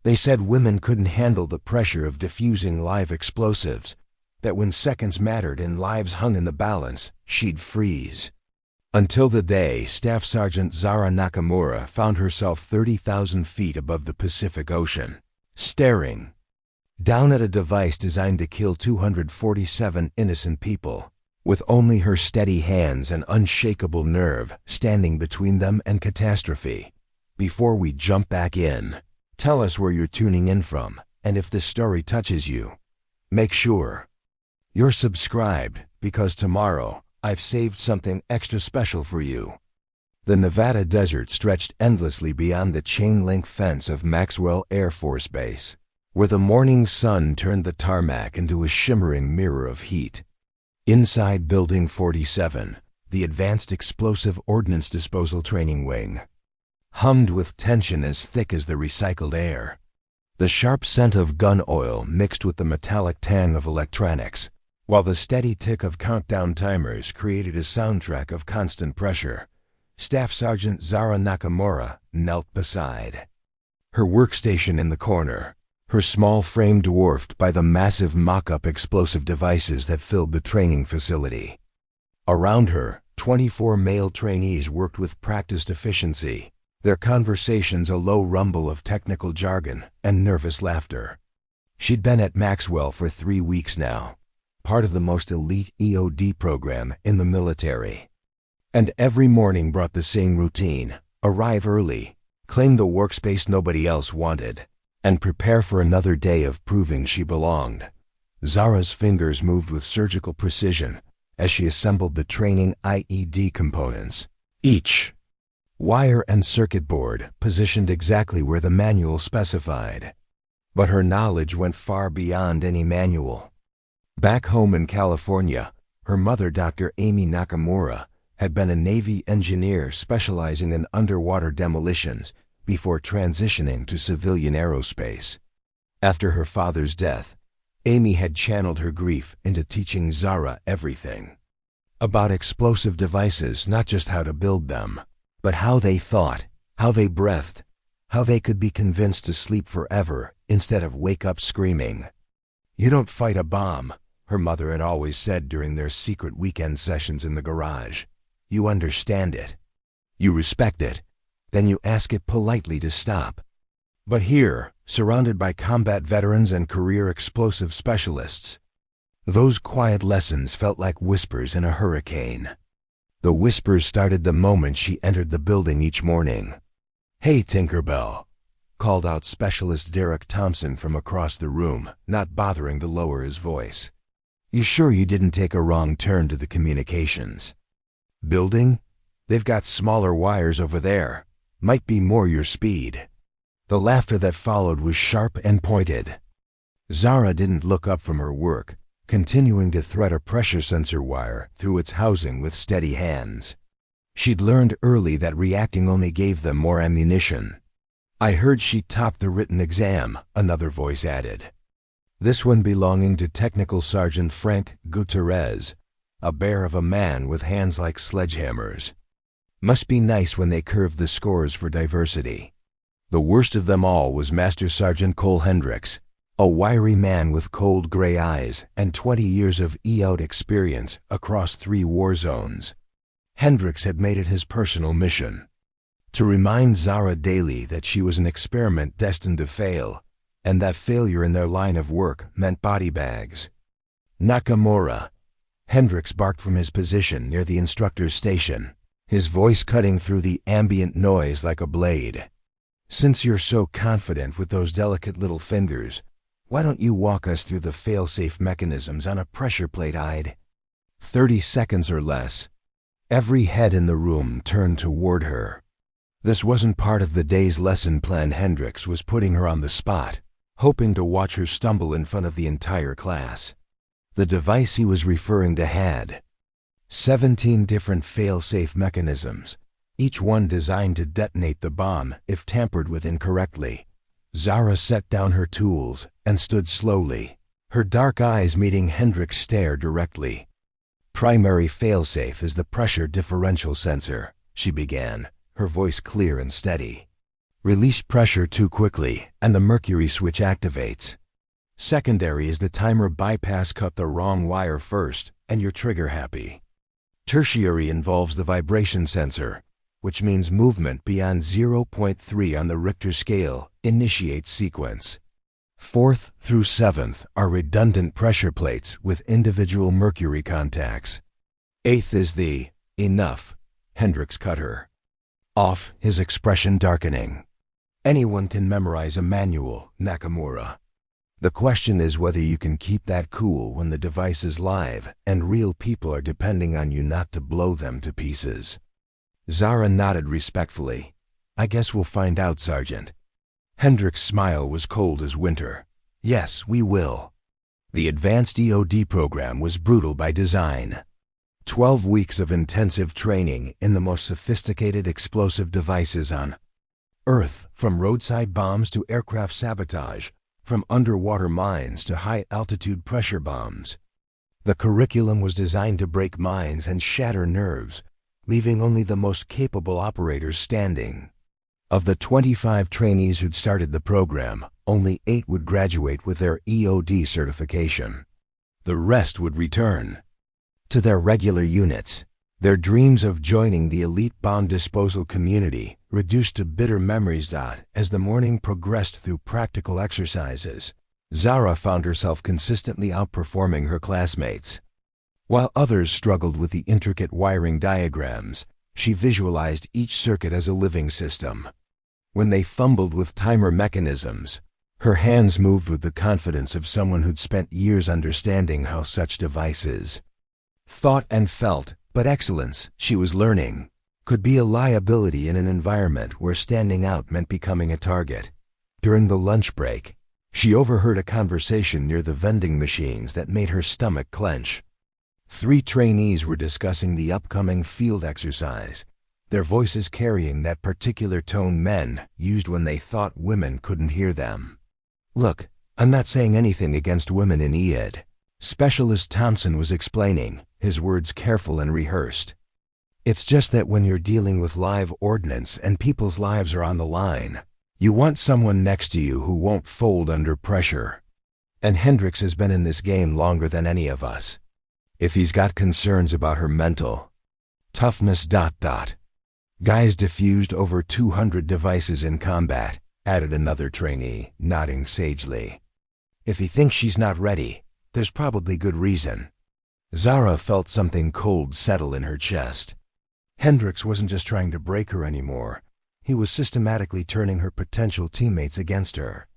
They said women couldn't handle the pressure of diffusing live explosives, that when seconds mattered and lives hung in the balance, she'd freeze. Until the day Staff Sergeant Zara Nakamura found herself 30,000 feet above the Pacific Ocean, staring down at a device designed to kill 247 innocent people, with only her steady hands and unshakable nerve standing between them and catastrophe. Before we jump back in, tell us where you're tuning in from, and if this story touches you, make sure you're subscribed, because tomorrow I've saved something extra special for you. The Nevada desert stretched endlessly beyond the chain-link fence of Maxwell Air Force Base, where the morning sun turned the tarmac into a shimmering mirror of heat. Inside Building 47, the Advanced Explosive Ordnance Disposal Training Wing hummed with tension as thick as the recycled air. The sharp scent of gun oil mixed with the metallic tang of electronics, while the steady tick of countdown timers created a soundtrack of constant pressure. Staff Sergeant Zara Nakamura knelt beside her workstation in the corner, her small frame dwarfed by the massive mock-up explosive devices that filled the training facility. Around her, 24 male trainees worked with practiced efficiency, their conversations a low rumble of technical jargon and nervous laughter. She'd been at Maxwell for 3 weeks now, part of the most elite EOD program in the military. And every morning brought the same routine: arrive early, claim the workspace nobody else wanted, and prepare for another day of proving she belonged. Zara's fingers moved with surgical precision as she assembled the training IED components, each wire and circuit board positioned exactly where the manual specified. But her knowledge went far beyond any manual. Back home in California, her mother, Dr. Amy Nakamura, had been a Navy engineer specializing in underwater demolitions before transitioning to civilian aerospace. After her father's death, Amy had channeled her grief into teaching Zara everything about explosive devices, not just how to build them, but how they thought, how they breathed, how they could be convinced to sleep forever instead of wake up screaming. "You don't fight a bomb," her mother had always said during their secret weekend sessions in the garage. "You understand it. You respect it. Then you ask it politely to stop." But here, surrounded by combat veterans and career explosive specialists, those quiet lessons felt like whispers in a hurricane. The whispers started the moment she entered the building each morning. "Hey, Tinkerbell," called out Specialist Derek Thompson from across the room, not bothering to lower his voice. "You sure you didn't take a wrong turn to the communications building? They've got smaller wires over there. Might be more your speed." The laughter that followed was sharp and pointed. Zara didn't look up from her work, continuing to thread a pressure sensor wire through its housing with steady hands. She'd learned early that reacting only gave them more ammunition. "I heard she topped the written exam," another voice added. This one belonging to Technical Sergeant Frank Gutierrez, a bear of a man with hands like sledgehammers. Must be nice when they curved the scores for diversity. The worst of them all was Master Sergeant Cole Hendricks, a wiry man with cold gray eyes and 20 years of EOD experience across 3 war zones. Hendricks had made it his personal mission to remind Zara daily that she was an experiment destined to fail, and that failure in their line of work meant body bags. "Nakamura," Hendricks barked from his position near the instructor's station, his voice cutting through the ambient noise like a blade. "Since you're so confident with those delicate little fingers, why don't you walk us through the fail-safe mechanisms on a pressure plate, I'd?" 30 seconds or less. Every head in the room turned toward her. This wasn't part of the day's lesson plan. Hendricks was putting her on the spot, hoping to watch her stumble in front of the entire class. The device he was referring to had 17 different fail-safe mechanisms, each one designed to detonate the bomb if tampered with incorrectly. Zara set down her tools and stood slowly, her dark eyes meeting Hendricks' stare directly. "Primary fail-safe is the pressure differential sensor," she began, her voice clear and steady. Release pressure too quickly, and the mercury switch activates. Secondary is the timer bypass. Cut the wrong wire first, and you're trigger happy. Tertiary involves the vibration sensor, which means movement beyond 0.3 on the Richter scale initiates sequence. Fourth through seventh are redundant pressure plates with individual mercury contacts. Eighth is the enough. Hendricks cut her off, his expression darkening. Anyone can memorize a manual, Nakamura. The question is whether you can keep that cool when the device is live and real people are depending on you not to blow them to pieces. Zara nodded respectfully. I guess we'll find out, Sergeant. Hendricks' smile was cold as winter. Yes, we will. The advanced EOD program was brutal by design. 12 weeks of intensive training in the most sophisticated explosive devices on Earth, from roadside bombs to aircraft sabotage, from underwater mines to high-altitude pressure bombs. The curriculum was designed to break minds and shatter nerves, leaving only the most capable operators standing. Of the 25 trainees who'd started the program, only 8 would graduate with their EOD certification. The rest would return to their regular units. Their dreams of joining the elite bomb disposal community reduced to bitter memories. As the morning progressed through practical exercises, Zara found herself consistently outperforming her classmates. While others struggled with the intricate wiring diagrams, she visualized each circuit as a living system. When they fumbled with timer mechanisms, her hands moved with the confidence of someone who'd spent years understanding how such devices thought and felt. But excellence, she was learning, could be a liability in an environment where standing out meant becoming a target. During the lunch break, she overheard a conversation near the vending machines that made her stomach clench. 3 trainees were discussing the upcoming field exercise, their voices carrying that particular tone men used when they thought women couldn't hear them. Look, I'm not saying anything against women in EOD. Specialist Thompson was explaining, his words careful and rehearsed. It's just that when you're dealing with live ordnance and people's lives are on the line, you want someone next to you who won't fold under pressure. And Hendricks has been in this game longer than any of us. If he's got concerns about her mental toughness. Guys defused over 200 devices in combat, added another trainee, nodding sagely. If he thinks she's not ready, there's probably good reason. Zara felt something cold settle in her chest. Hendricks wasn't just trying to break her anymore. He was systematically turning her potential teammates against her.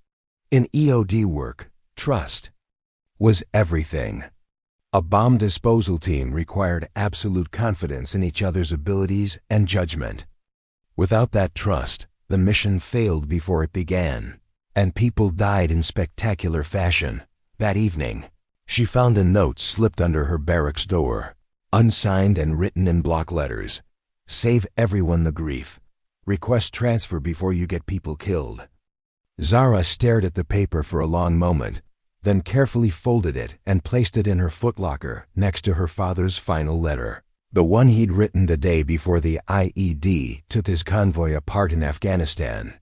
In EOD work, trust was everything. A bomb disposal team required absolute confidence in each other's abilities and judgment. Without that trust, the mission failed before it began, and people died in spectacular fashion. That evening, she found a note slipped under her barracks door, unsigned and written in block letters. Save everyone the grief. Request transfer before you get people killed. Zara stared at the paper for a long moment, then carefully folded it and placed it in her footlocker next to her father's final letter, the one he'd written the day before the IED took his convoy apart in Afghanistan.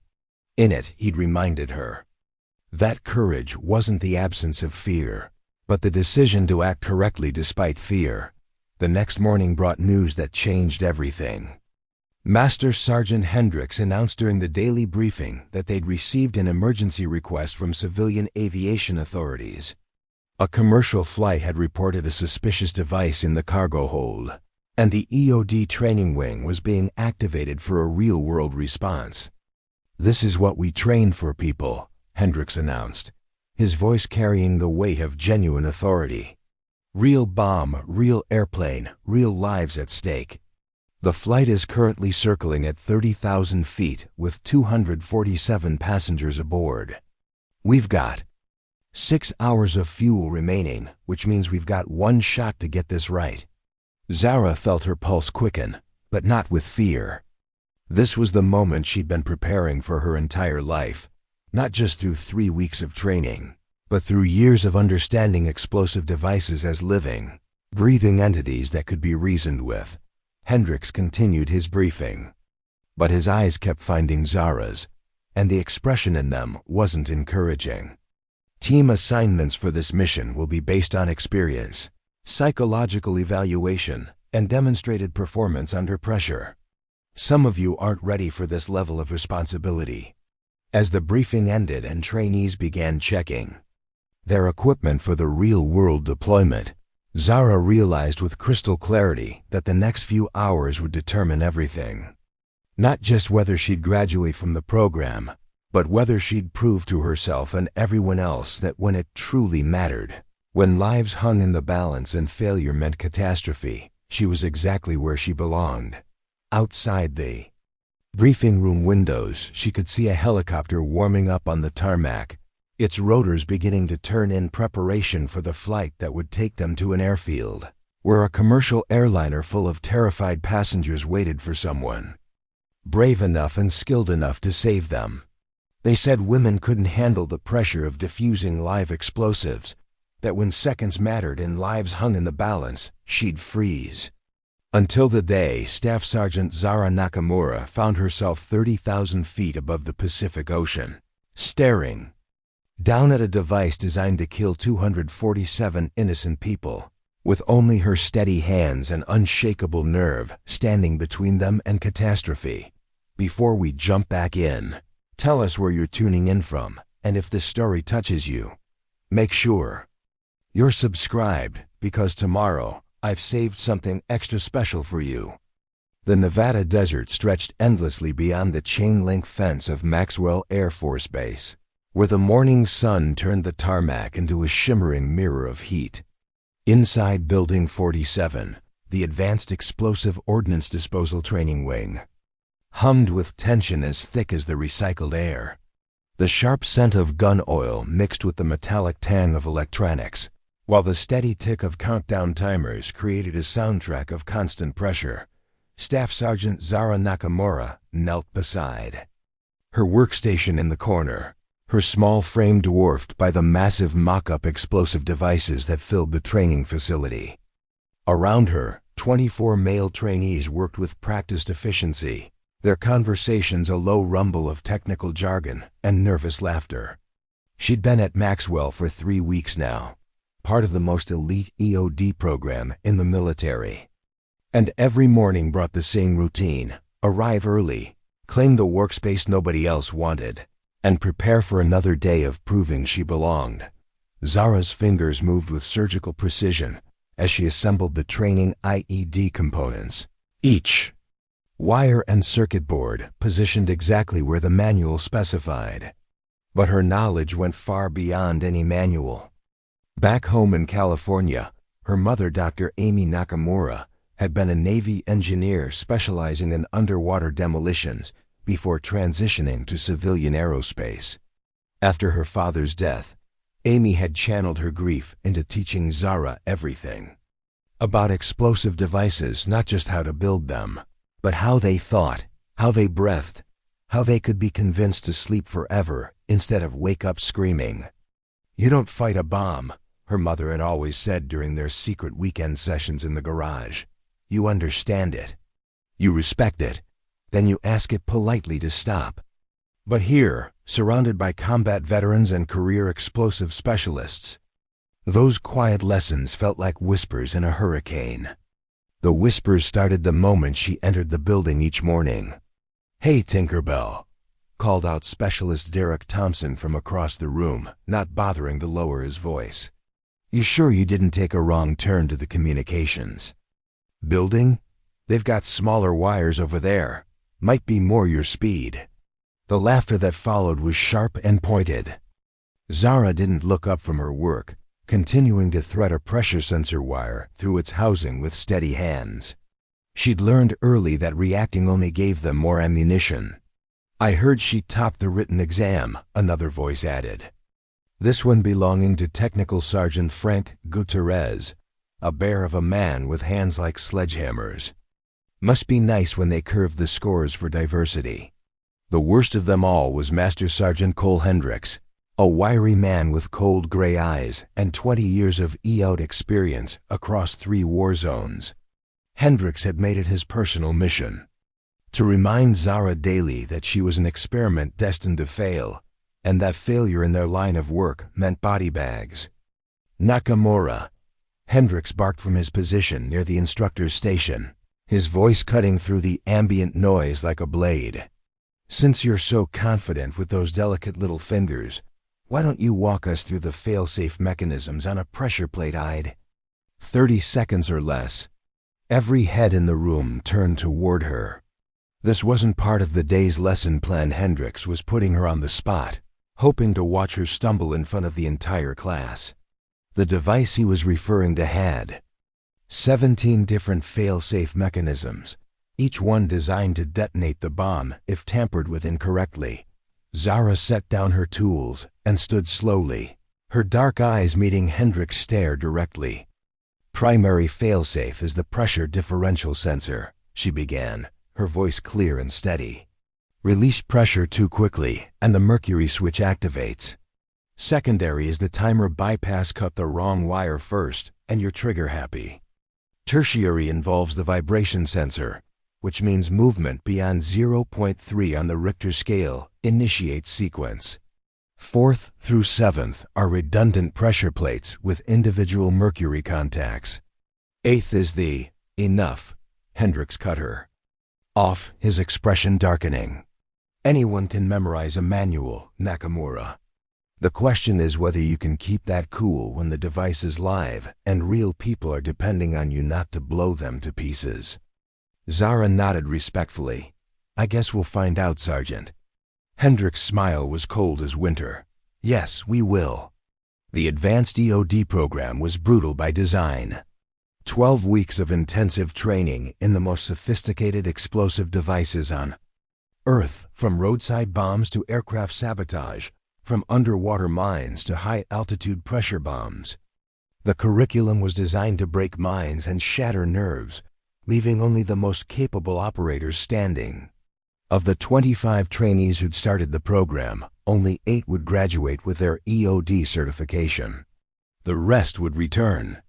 In it, he'd reminded her that courage wasn't the absence of fear, but the decision to act correctly despite fear. The next morning brought news that changed everything. Master Sergeant Hendricks announced during the daily briefing that they'd received an emergency request from civilian aviation authorities. A commercial flight had reported a suspicious device in the cargo hold, and the EOD training wing was being activated for a real-world response. This is what we train for, people, Hendricks announced, his voice carrying the weight of genuine authority. Real bomb, real airplane, real lives at stake. The flight is currently circling at 30,000 feet with 247 passengers aboard. We've got 6 hours of fuel remaining, which means we've got one shot to get this right. Zara felt her pulse quicken, but not with fear. This was the moment she'd been preparing for her entire life, not just through 3 weeks of training, but through years of understanding explosive devices as living, breathing entities that could be reasoned with. Hendricks continued his briefing, but his eyes kept finding Zara's, and the expression in them wasn't encouraging. Team assignments for this mission will be based on experience, psychological evaluation, and demonstrated performance under pressure. Some of you aren't ready for this level of responsibility. As the briefing ended and trainees began checking their equipment for the real-world deployment, Zara realized with crystal clarity that the next few hours would determine everything. Not just whether she'd graduate from the program, but whether she'd prove to herself and everyone else that when it truly mattered, when lives hung in the balance and failure meant catastrophe, she was exactly where she belonged. Outside the briefing room windows, she could see a helicopter warming up on the tarmac, its rotors beginning to turn in preparation for the flight that would take them to an airfield, where a commercial airliner full of terrified passengers waited for someone brave enough and skilled enough to save them. They said women couldn't handle the pressure of diffusing live explosives, that when seconds mattered and lives hung in the balance, she'd freeze. Until the day Staff Sergeant Zara Nakamura found herself 30,000 feet above the Pacific Ocean, staring down at a device designed to kill 247 innocent people, with only her steady hands and unshakable nerve standing between them and catastrophe. Before we jump back in, tell us where you're tuning in from, and if this story touches you, make sure you're subscribed, because tomorrow I've saved something extra special for you. The Nevada desert stretched endlessly beyond the chain-link fence of Maxwell Air Force Base, where the morning sun turned the tarmac into a shimmering mirror of heat. Inside Building 47, the Advanced Explosive Ordnance Disposal Training Wing hummed with tension as thick as the recycled air. The sharp scent of gun oil mixed with the metallic tang of electronics, while the steady tick of countdown timers created a soundtrack of constant pressure. Staff Sergeant Zara Nakamura knelt beside her workstation in the corner, her small frame dwarfed by the massive mock-up explosive devices that filled the training facility. Around her, 24 male trainees worked with practiced efficiency, their conversations a low rumble of technical jargon and nervous laughter. She'd been at Maxwell for 3 weeks now, part of the most elite EOD program in the military. And every morning brought the same routine: arrive early, claim the workspace nobody else wanted, and prepare for another day of proving she belonged. Zara's fingers moved with surgical precision as she assembled the training IED components, each wire and circuit board positioned exactly where the manual specified. But her knowledge went far beyond any manual. Back home in California, her mother, Dr. Amy Nakamura, had been a Navy engineer specializing in underwater demolitions before transitioning to civilian aerospace. After her father's death, Amy had channeled her grief into teaching Zara everything about explosive devices, not just how to build them, but how they thought, how they breathed, how they could be convinced to sleep forever instead of wake up screaming. "You don't fight a bomb," her mother had always said during their secret weekend sessions in the garage. "You understand it. You respect it. Then you ask it politely to stop." But here, surrounded by combat veterans and career explosive specialists, those quiet lessons felt like whispers in a hurricane. The whispers started the moment she entered the building each morning. "Hey, Tinkerbell," called out Specialist Derek Thompson from across the room, not bothering to lower his voice. "You sure you didn't take a wrong turn to the communications building? They've got smaller wires over there. Might be more your speed." The laughter that followed was sharp and pointed. Zara didn't look up from her work, continuing to thread a pressure sensor wire through its housing with steady hands. She'd learned early that reacting only gave them more ammunition. "I heard she topped the written exam," another voice added. This one belonging to Technical Sergeant Frank Gutierrez, a bear of a man with hands like sledgehammers. Must be nice when they curved the scores for diversity. The worst of them all was Master Sergeant Cole Hendricks, a wiry man with cold gray eyes and 20 years of EOD experience across 3 war zones. Hendricks had made it his personal mission to remind Zara daily that she was an experiment destined to fail, and that failure in their line of work meant body bags. Nakamura. Hendricks barked from his position near the instructor's station, his voice cutting through the ambient noise like a blade. Since you're so confident with those delicate little fingers, why don't you walk us through the fail-safe mechanisms on a pressure plate, I'd? 30 seconds or less. Every head in the room turned toward her. This wasn't part of the day's lesson plan. Hendricks was putting her on the spot, hoping to watch her stumble in front of the entire class. The device he was referring to had 17 different fail-safe mechanisms, each one designed to detonate the bomb if tampered with incorrectly. Zara set down her tools and stood slowly, her dark eyes meeting Hendricks' stare directly. Primary fail-safe is the pressure differential sensor, she began, her voice clear and steady. Release pressure too quickly and the mercury switch activates. Secondary is the timer bypass. Cut the wrong wire first and you're trigger happy. Tertiary involves the vibration sensor, which means movement beyond 0.3 on the Richter scale initiates sequence. 4th through 7th are redundant pressure plates with individual mercury contacts. 8th is the enough. Hendricks cut her off, his expression darkening. Anyone can memorize a manual, Nakamura. The question is whether you can keep that cool when the device is live and real people are depending on you not to blow them to pieces. Zara nodded respectfully. I guess we'll find out, Sergeant. Hendricks' smile was cold as winter. Yes, we will. The advanced EOD program was brutal by design. 12 weeks of intensive training in the most sophisticated explosive devices on Earth, from roadside bombs to aircraft sabotage, from underwater mines to high-altitude pressure bombs. The curriculum was designed to break minds and shatter nerves, leaving only the most capable operators standing. Of the 25 trainees who'd started the program, only 8 would graduate with their EOD certification. The rest would return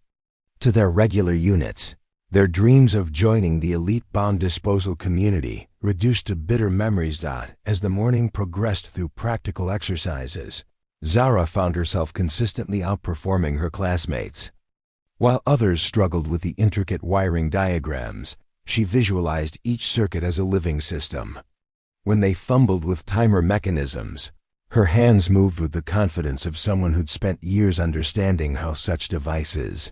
to their regular units, their dreams of joining the elite bomb disposal community reduced to bitter memories. As the morning progressed through practical exercises, Zara found herself consistently outperforming her classmates. While others struggled with the intricate wiring diagrams, she visualized each circuit as a living system. When they fumbled with timer mechanisms, her hands moved with the confidence of someone who'd spent years understanding how such devices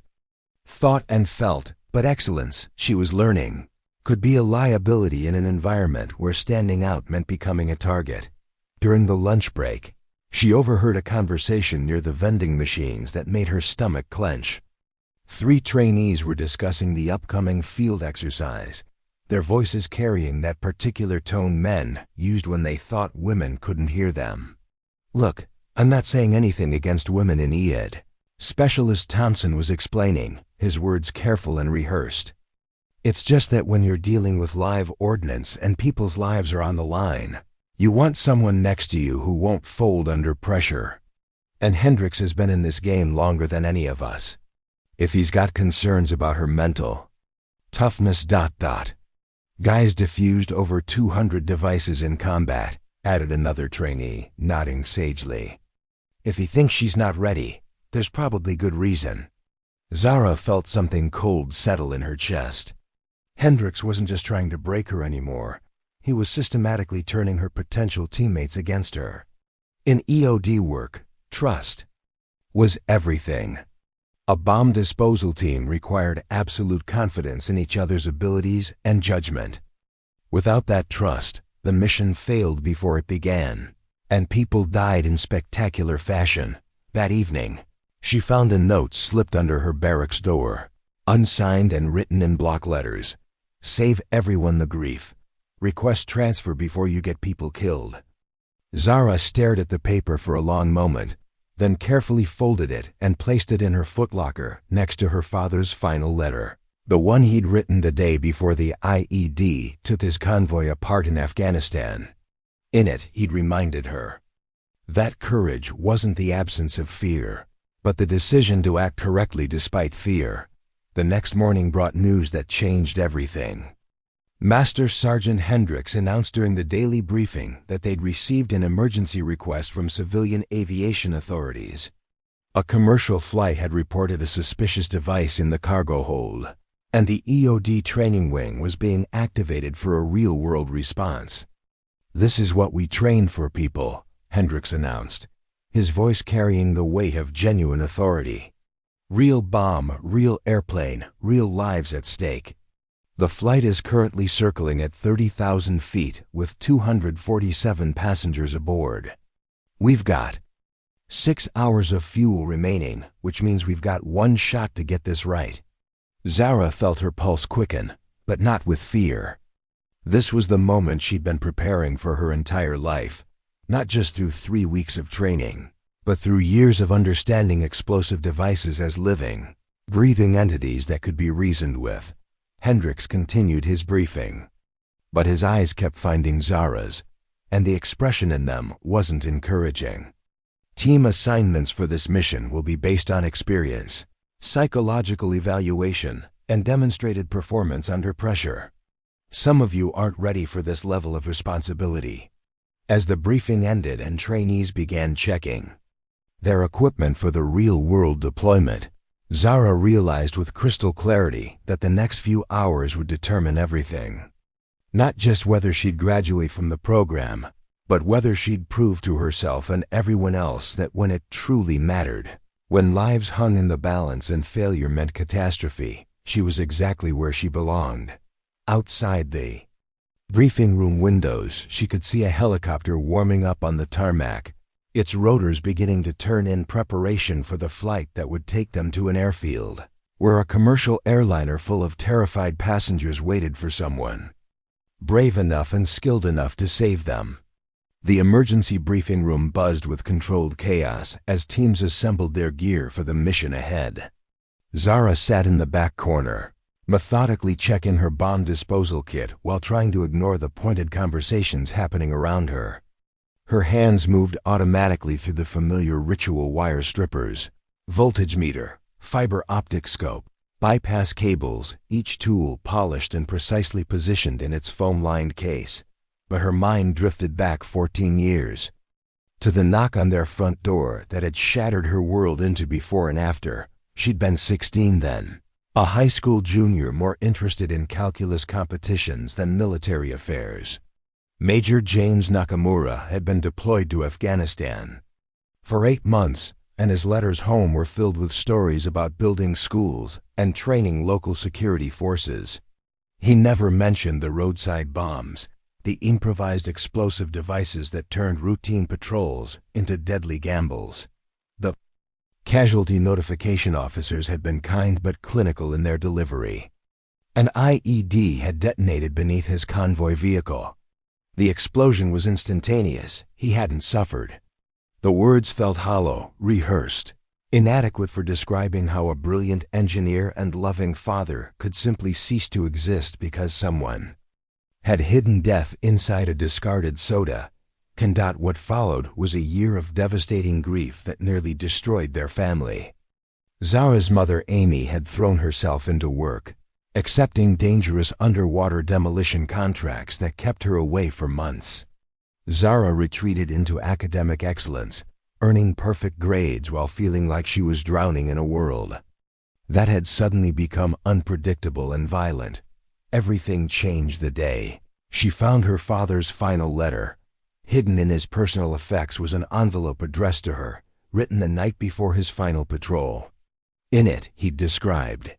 thought and felt. But excellence, she was learning, could be a liability in an environment where standing out meant becoming a target. During the lunch break, she overheard a conversation near the vending machines that made her stomach clench. 3 trainees were discussing the upcoming field exercise, their voices carrying that particular tone men used when they thought women couldn't hear them. Look, I'm not saying anything against women in EOD, Specialist Thompson was explaining, his words careful and rehearsed. It's just that when you're dealing with live ordnance and people's lives are on the line, you want someone next to you who won't fold under pressure. And Hendricks has been in this game longer than any of us. If he's got concerns about her mental toughness. Guys defused over 200 devices in combat, added another trainee, nodding sagely. If he thinks she's not ready, there's probably good reason. Zara felt something cold settle in her chest. Hendricks wasn't just trying to break her anymore. He was systematically turning her potential teammates against her. In EOD work, trust was everything. A bomb disposal team required absolute confidence in each other's abilities and judgment. Without that trust, the mission failed before it began, and people died in spectacular fashion. That evening, she found a note slipped under her barracks door, unsigned and written in block letters. Save everyone the grief. Request transfer before you get people killed. Zara stared at the paper for a long moment, then carefully folded it and placed it in her footlocker next to her father's final letter, the one he'd written the day before the IED took his convoy apart in Afghanistan. In it, he'd reminded her that courage wasn't the absence of fear, but the decision to act correctly despite fear. The next morning brought news that changed everything. Master Sergeant Hendricks announced during the daily briefing that they'd received an emergency request from civilian aviation authorities. A commercial flight had reported a suspicious device in the cargo hold, and the EOD training wing was being activated for a real-world response. "This is what we train for, people," Hendricks announced, his voice carrying the weight of genuine authority. "Real bomb, real airplane, real lives at stake. The flight is currently circling at 30,000 feet with 247 passengers aboard. We've got 6 hours of fuel remaining, which means we've got one shot to get this right." Zara felt her pulse quicken, but not with fear. This was the moment she'd been preparing for her entire life, not just through 3 weeks of training, but through years of understanding explosive devices as living, breathing entities that could be reasoned with. Hendricks continued his briefing, but his eyes kept finding Zara's, and the expression in them wasn't encouraging. "Team assignments for this mission will be based on experience, psychological evaluation, and demonstrated performance under pressure. Some of you aren't ready for this level of responsibility." As the briefing ended and trainees began checking their equipment for the real-world deployment, Zara realized with crystal clarity that the next few hours would determine everything. Not just whether she'd graduate from the program, but whether she'd prove to herself and everyone else that when it truly mattered, when lives hung in the balance and failure meant catastrophe, she was exactly where she belonged. Outside the briefing room windows, she could see a helicopter warming up on the tarmac, its rotors beginning to turn in preparation for the flight that would take them to an airfield, where a commercial airliner full of terrified passengers waited for someone brave enough and skilled enough to save them. The emergency briefing room buzzed with controlled chaos as teams assembled their gear for the mission ahead. Zara sat in the back corner, methodically checking her bomb disposal kit while trying to ignore the pointed conversations happening around her. Her hands moved automatically through the familiar ritual wire strippers, voltage meter, fiber optic scope, bypass cables, each tool polished and precisely positioned in its foam-lined case. But her mind drifted back 14 years, to the knock on their front door that had shattered her world into before and after. She'd been 16 then, a high school junior more interested in calculus competitions than military affairs. Major James Nakamura had been deployed to Afghanistan for 8 months, and his letters home were filled with stories about building schools and training local security forces. He never mentioned the roadside bombs, the improvised explosive devices that turned routine patrols into deadly gambles. The casualty notification officers had been kind but clinical in their delivery. An IED had detonated beneath his convoy vehicle. The explosion was instantaneous. He hadn't suffered. The words felt hollow, rehearsed, inadequate for describing how a brilliant engineer and loving father could simply cease to exist because someone had hidden death inside a discarded soda. What followed was a year of devastating grief that nearly destroyed their family. Zara's mother, Amy, had thrown herself into work, accepting dangerous underwater demolition contracts that kept her away for months. Zara retreated into academic excellence, earning perfect grades while feeling like she was drowning in a world that had suddenly become unpredictable and violent. Everything changed the day she found her father's final letter. Hidden in his personal effects was an envelope addressed to her, written the night before his final patrol. In it, he described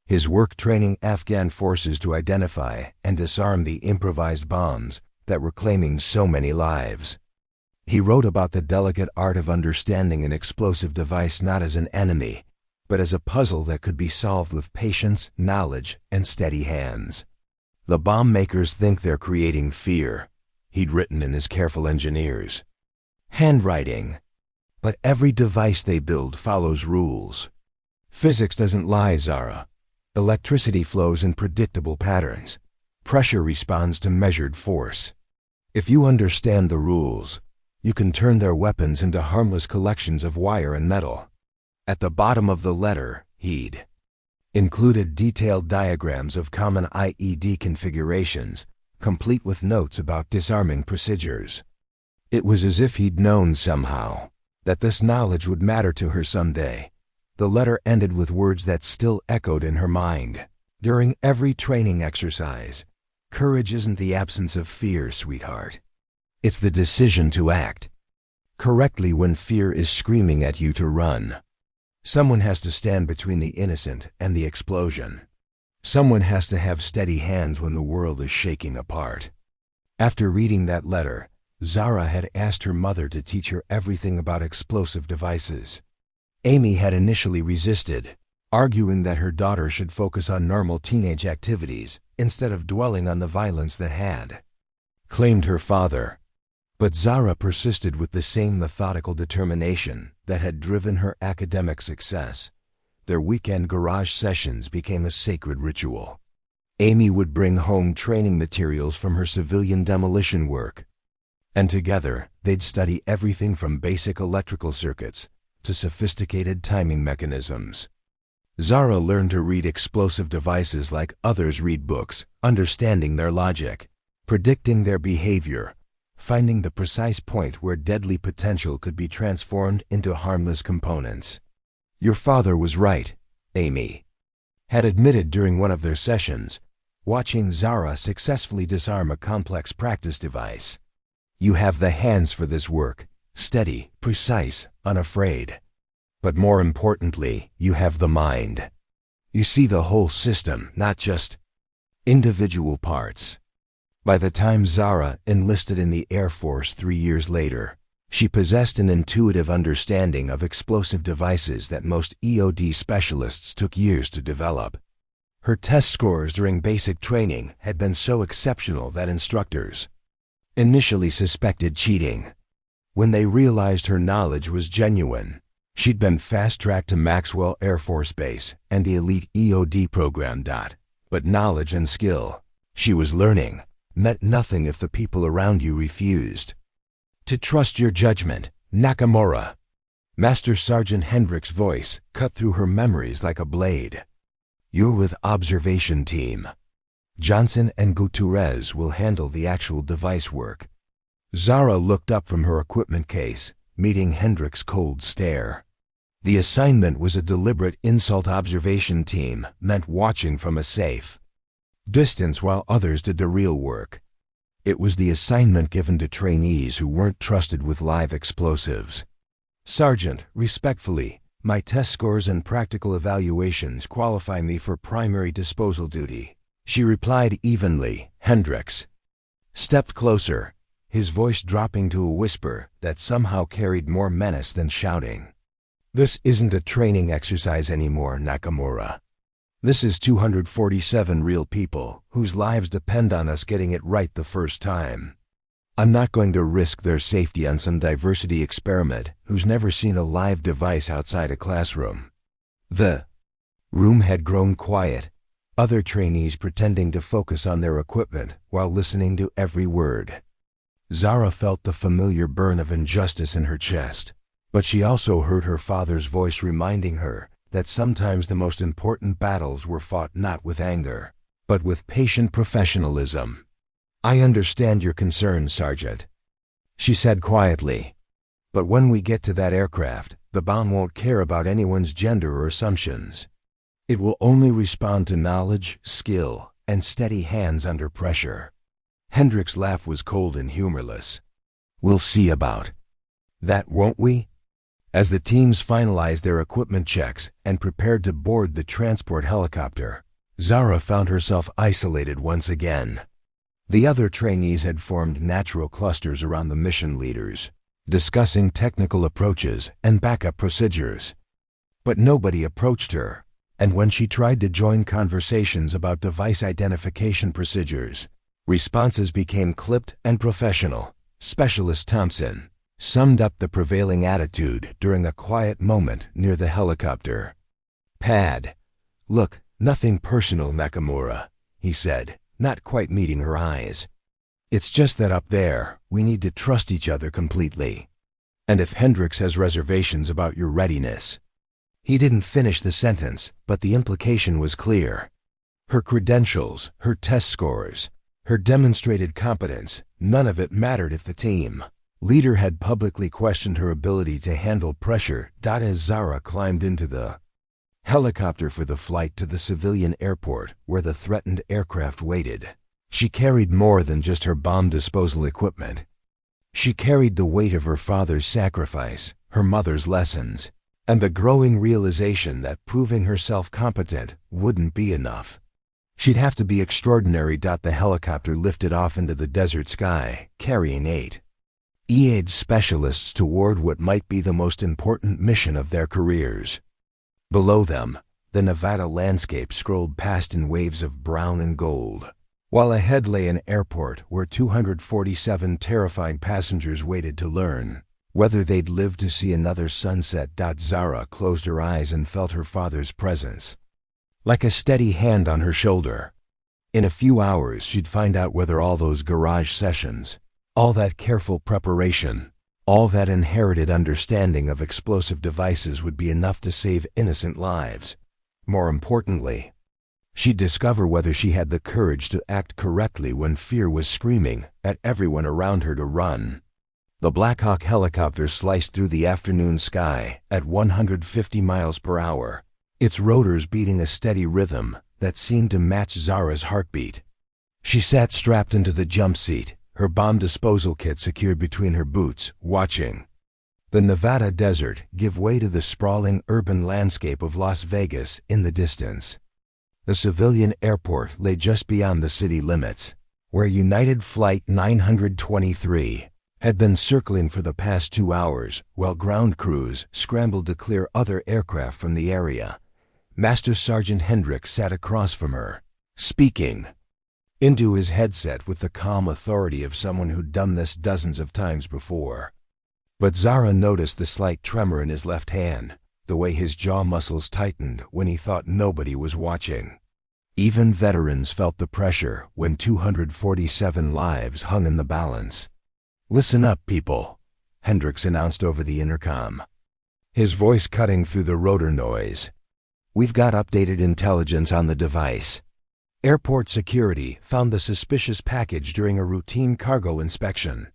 his work training Afghan forces to identify and disarm the improvised bombs that were claiming so many lives. He wrote about the delicate art of understanding an explosive device not as an enemy, but as a puzzle that could be solved with patience, knowledge, and steady hands. The bomb makers think they're creating fear, he'd written in his careful engineer's handwriting. But every device they build follows rules. Physics doesn't lie, Zara. Electricity flows in predictable patterns. Pressure responds to measured force. If you understand the rules, you can turn their weapons into harmless collections of wire and metal. At the bottom of the letter, he'd included detailed diagrams of common IED configurations, complete with notes about disarming procedures. It was as if he'd known somehow that this knowledge would matter to her someday. The letter ended with words that still echoed in her mind. During every training exercise, courage isn't the absence of fear, sweetheart. It's the decision to act correctly when fear is screaming at you to run. Someone has to stand between the innocent and the explosion. Someone has to have steady hands when the world is shaking apart. After reading that letter, Zara had asked her mother to teach her everything about explosive devices. Amy had initially resisted, arguing that her daughter should focus on normal teenage activities instead of dwelling on the violence that had claimed her father. But Zara persisted with the same methodical determination that had driven her academic success. Their weekend garage sessions became a sacred ritual. Amy would bring home training materials from her civilian demolition work, and together they'd study everything from basic electrical circuits to sophisticated timing mechanisms. Zara learned to read explosive devices like others read books, understanding their logic, predicting their behavior, finding the precise point where deadly potential could be transformed into harmless components. "Your father was right," Amy had admitted during one of their sessions, watching Zara successfully disarm a complex practice device. "You have the hands for this work, steady, precise, unafraid. But more importantly, you have the mind. You see the whole system, not just individual parts." By the time Zara enlisted in the Air Force 3 years later, she possessed an intuitive understanding of explosive devices that most EOD specialists took years to develop. Her test scores during basic training had been so exceptional that instructors initially suspected cheating. When they realized her knowledge was genuine, she'd been fast-tracked to Maxwell Air Force Base and the elite EOD program. But knowledge and skill she was learning meant nothing if the people around you refused to trust your judgment, Nakamura. Master Sergeant Hendrick's voice cut through her memories like a blade. "You're with observation team. Johnson and Gutierrez will handle the actual device work." Zara looked up from her equipment case, meeting Hendrick's cold stare. The assignment was a deliberate insult. Observation team meant watching from a safe distance while others did the real work. It was the assignment given to trainees who weren't trusted with live explosives. "Sergeant, respectfully, my test scores and practical evaluations qualify me for primary disposal duty," she replied evenly. Hendricks stepped closer, his voice dropping to a whisper that somehow carried more menace than shouting. "This isn't a training exercise anymore, Nakamura. This is 247 real people whose lives depend on us getting it right the first time. I'm not going to risk their safety on some diversity experiment who's never seen a live device outside a classroom." The room had grown quiet, other trainees pretending to focus on their equipment while listening to every word. Zara felt the familiar burn of injustice in her chest, but she also heard her father's voice reminding her that sometimes the most important battles were fought not with anger, but with patient professionalism. "I understand your concerns, Sergeant," she said quietly. "But when we get to that aircraft, the bomb won't care about anyone's gender or assumptions. It will only respond to knowledge, skill, and steady hands under pressure." Hendrick's laugh was cold and humorless. "We'll see about that, won't we?" As the teams finalized their equipment checks and prepared to board the transport helicopter, Zara found herself isolated once again. The other trainees had formed natural clusters around the mission leaders, discussing technical approaches and backup procedures. But nobody approached her, and when she tried to join conversations about device identification procedures, responses became clipped and professional. Specialist Thompson summed up the prevailing attitude during a quiet moment near the helicopter. "Pad, look, nothing personal, Nakamura," he said, not quite meeting her eyes. "It's just that up there, we need to trust each other completely. And if Hendricks has reservations about your readiness, He didn't finish the sentence, but the implication was clear. Her credentials, her test scores, her demonstrated competence, none of it mattered if the team leader had publicly questioned her ability to handle pressure. As Zara climbed into the helicopter for the flight to the civilian airport where the threatened aircraft waited, she carried more than just her bomb disposal equipment. She carried the weight of her father's sacrifice, her mother's lessons, and the growing realization that proving herself competent wouldn't be enough. She'd have to be extraordinary. The helicopter lifted off into the desert sky, carrying 8 EAD specialists toward what might be the most important mission of their careers. Below them, the Nevada landscape scrolled past in waves of brown and gold, while ahead lay an airport where 247 terrified passengers waited to learn whether they'd live to see another sunset. Zara closed her eyes and felt her father's presence, like a steady hand on her shoulder. In a few hours, she'd find out whether all those garage sessions, all that careful preparation, all that inherited understanding of explosive devices would be enough to save innocent lives. More importantly, she'd discover whether she had the courage to act correctly when fear was screaming at everyone around her to run. The Black Hawk helicopter sliced through the afternoon sky at 150 miles per hour, its rotors beating a steady rhythm that seemed to match Zara's heartbeat. She sat strapped into the jump seat, her bomb disposal kit secured between her boots, watching the Nevada desert give way to the sprawling urban landscape of Las Vegas in the distance. The civilian airport lay just beyond the city limits, where United Flight 923 had been circling for the past 2 hours while ground crews scrambled to clear other aircraft from the area. Master Sergeant Hendricks sat across from her, speaking into his headset with the calm authority of someone who'd done this dozens of times before. But Zara noticed the slight tremor in his left hand, the way his jaw muscles tightened when he thought nobody was watching. Even veterans felt the pressure when 247 lives hung in the balance. "Listen up, people," Hendricks announced over the intercom, his voice cutting through the rotor noise. "We've got updated intelligence on the device. Airport security found the suspicious package during a routine cargo inspection.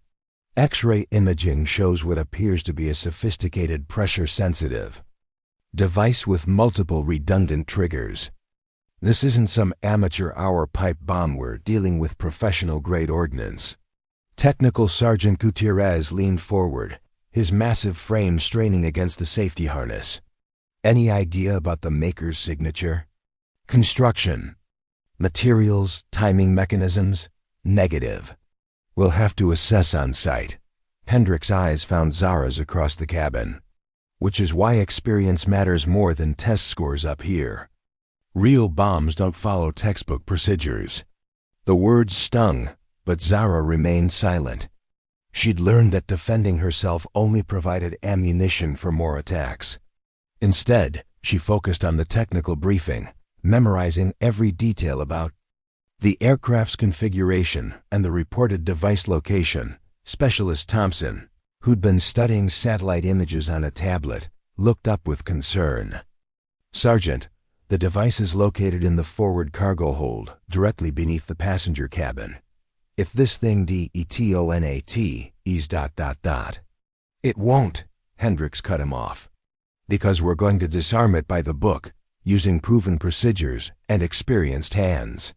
X-ray imaging shows what appears to be a sophisticated pressure-sensitive device with multiple redundant triggers. This isn't some amateur hour pipe bomb. We're dealing with professional-grade ordnance." Technical Sergeant Gutierrez leaned forward, his massive frame straining against the safety harness. "Any idea about the maker's signature? Construction, materials, timing mechanisms? Negative. We'll have to assess on site." Hendricks' eyes found Zara's across the cabin. "Which is why experience matters more than test scores up here. Real bombs don't follow textbook procedures." The words stung, but Zara remained silent. She'd learned that defending herself only provided ammunition for more attacks. Instead, she focused on the technical briefing, memorizing every detail about the aircraft's configuration and the reported device location. Specialist Thompson, who'd been studying satellite images on a tablet, looked up with concern. "Sergeant, the device is located in the forward cargo hold, directly beneath the passenger cabin. If this thing detonate is ... It won't," Hendricks cut him off. "Because we're going to disarm it by the book, using proven procedures and experienced hands."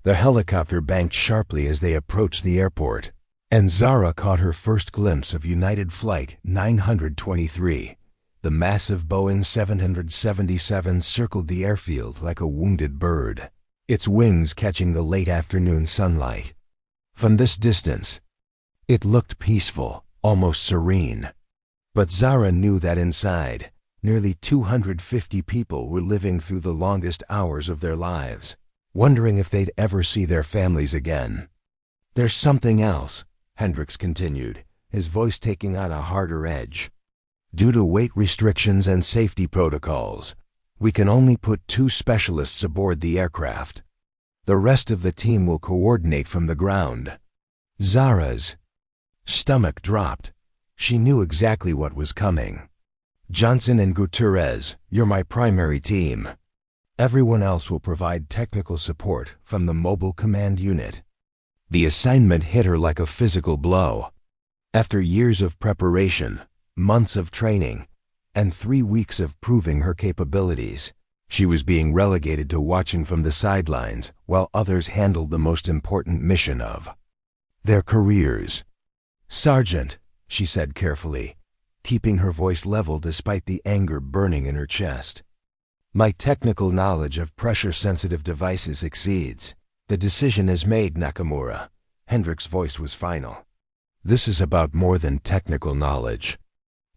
The helicopter banked sharply as they approached the airport, and Zara caught her first glimpse of United Flight 923. The massive Boeing 777 circled the airfield like a wounded bird, its wings catching the late afternoon sunlight. From this distance, it looked peaceful, almost serene. But Zara knew that inside, nearly 250 people were living through the longest hours of their lives, wondering if they'd ever see their families again. "There's something else," Hendricks continued, his voice taking on a harder edge. "Due to weight restrictions and safety protocols, we can only put 2 specialists aboard the aircraft. The rest of the team will coordinate from the ground." Zara's stomach dropped. She knew exactly what was coming. Johnson and Gutierrez, you're my primary team. Everyone else will provide technical support from the Mobile Command Unit. The assignment hit her like a physical blow. After years of preparation, months of training, and 3 weeks of proving her capabilities, she was being relegated to watching from the sidelines while others handled the most important mission of their careers. "Sergeant," she said carefully, keeping her voice level despite the anger burning in her chest. "My technical knowledge of pressure-sensitive devices exceeds. The decision is made, Nakamura." Hendrick's voice was final. "This is about more than technical knowledge.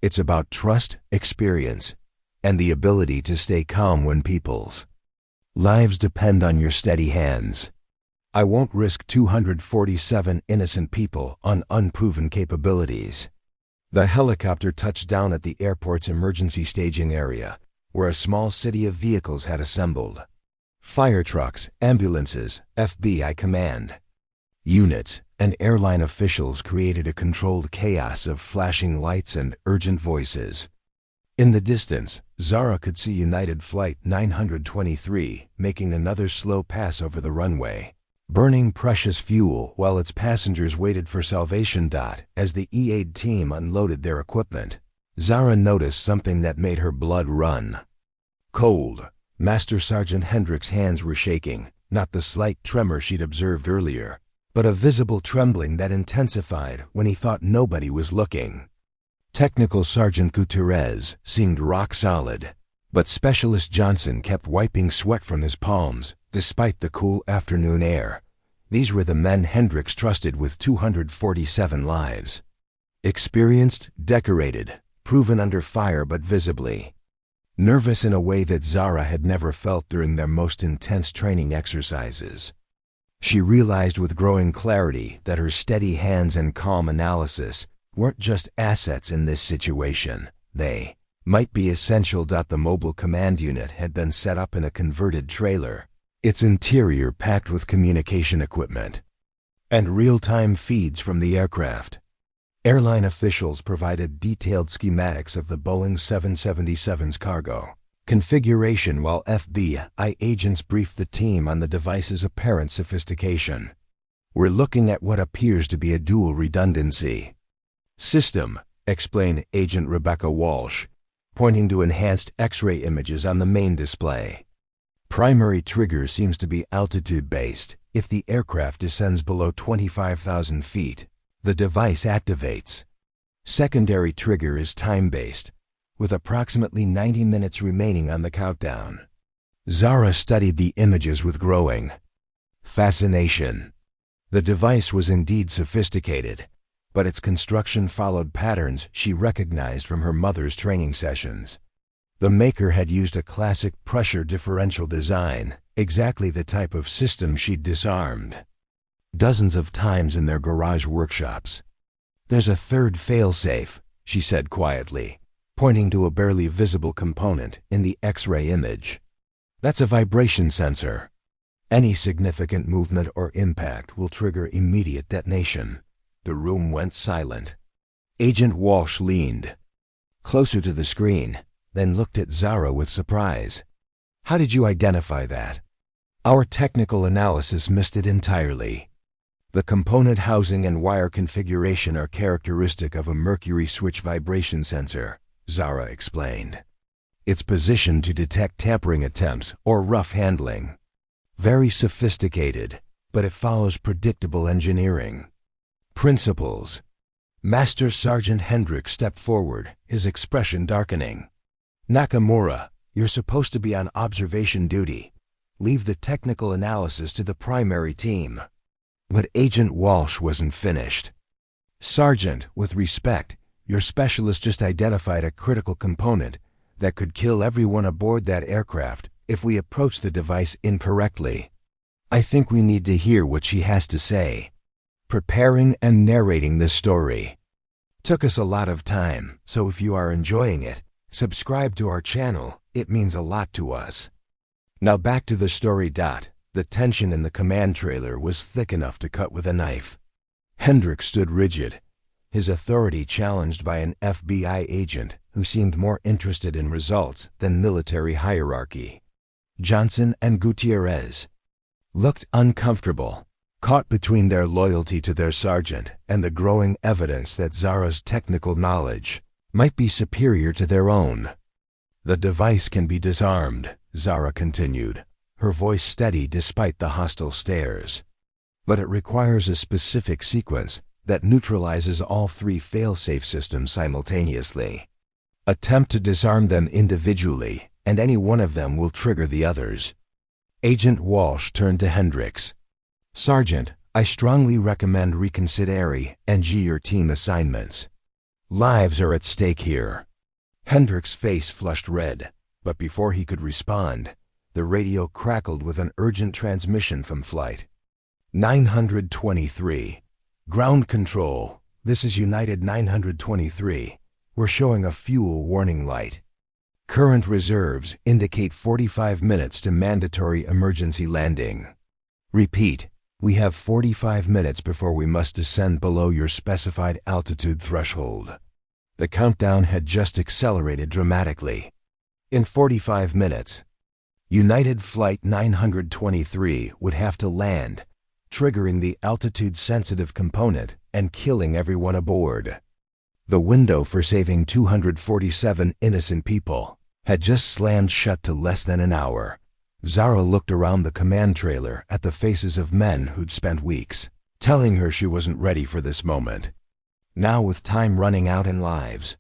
It's about trust, experience, and the ability to stay calm when people's lives depend on your steady hands. I won't risk 247 innocent people on unproven capabilities." The helicopter touched down at the airport's emergency staging area, where a small city of vehicles had assembled. Fire trucks, ambulances, FBI command units, and airline officials created a controlled chaos of flashing lights and urgent voices. In the distance, Zara could see United Flight 923 making another slow pass over the runway, burning precious fuel while its passengers waited for salvation. As the EAD team unloaded their equipment, Zara noticed something that made her blood run cold. Master Sergeant Hendrick's hands were shaking, not the slight tremor she'd observed earlier, but a visible trembling that intensified when he thought nobody was looking. Technical Sergeant Gutierrez seemed rock solid, but Specialist Johnson kept wiping sweat from his palms despite the cool afternoon air. These were the men Hendricks trusted with 247 lives. Experienced, decorated, proven under fire but visibly nervous in a way that Zara had never felt during their most intense training exercises. She realized with growing clarity that her steady hands and calm analysis weren't just assets in this situation. They might be essential. The Mobile Command Unit had been set up in a converted trailer, its interior packed with communication equipment and real-time feeds from the aircraft. Airline officials provided detailed schematics of the Boeing 777's cargo configuration while FBI agents briefed the team on the device's apparent sophistication. "We're looking at what appears to be a dual redundancy system," explained Agent Rebecca Walsh, pointing to enhanced X-ray images on the main display. "Primary trigger seems to be altitude-based. If the aircraft descends below 25,000 feet, the device activates. Secondary trigger is time-based, with approximately 90 minutes remaining on the countdown." Zara studied the images with growing fascination. The device was indeed sophisticated, but its construction followed patterns she recognized from her mother's training sessions. The maker had used a classic pressure differential design, exactly the type of system she'd disarmed dozens of times in their garage workshops. "There's a third failsafe," she said quietly, pointing to a barely visible component in the X-ray image. "That's a vibration sensor. Any significant movement or impact will trigger immediate detonation." The room went silent. Agent Walsh leaned closer to the screen, then looked at Zara with surprise. "How did you identify that?" "Our technical analysis missed it entirely. The component housing and wire configuration are characteristic of a mercury switch vibration sensor," Zara explained. "It's positioned to detect tampering attempts or rough handling. Very sophisticated, but it follows predictable engineering principles." Master Sergeant Hendrick stepped forward, his expression darkening. "Nakamura, you're supposed to be on observation duty. Leave the technical analysis to the primary team." But Agent Walsh wasn't finished. "Sergeant, with respect, your specialist just identified a critical component that could kill everyone aboard that aircraft if we approach the device incorrectly. I think we need to hear what she has to say." Preparing and narrating this story took us a lot of time, so if you are enjoying it, subscribe to our channel. It means a lot to us. Now back to the story. The tension in the command trailer was thick enough to cut with a knife. Hendrick stood rigid, his authority challenged by an FBI agent who seemed more interested in results than military hierarchy. Johnson and Gutierrez looked uncomfortable, caught between their loyalty to their sergeant and the growing evidence that Zara's technical knowledge might be superior to their own. "The device can be disarmed," Zara continued, her voice steady despite the hostile stares. "But it requires a specific sequence that neutralizes all three fail-safe systems simultaneously. Attempt to disarm them individually, and any one of them will trigger the others." Agent Walsh turned to Hendricks. "Sergeant, I strongly recommend reconsidering your team assignments. Lives are at stake here." Hendricks' face flushed red, but before he could respond, the radio crackled with an urgent transmission from Flight 923. "Ground control, this is United 923. We're showing a fuel warning light. Current reserves indicate 45 minutes to mandatory emergency landing. Repeat, we have 45 minutes before we must descend below your specified altitude threshold." The countdown had just accelerated dramatically. In 45 minutes, United Flight 923 would have to land, triggering the altitude-sensitive component and killing everyone aboard. The window for saving 247 innocent people had just slammed shut to less than an hour. Zara looked around the command trailer at the faces of men who'd spent weeks telling her she wasn't ready for this moment. Now, with time running out and lives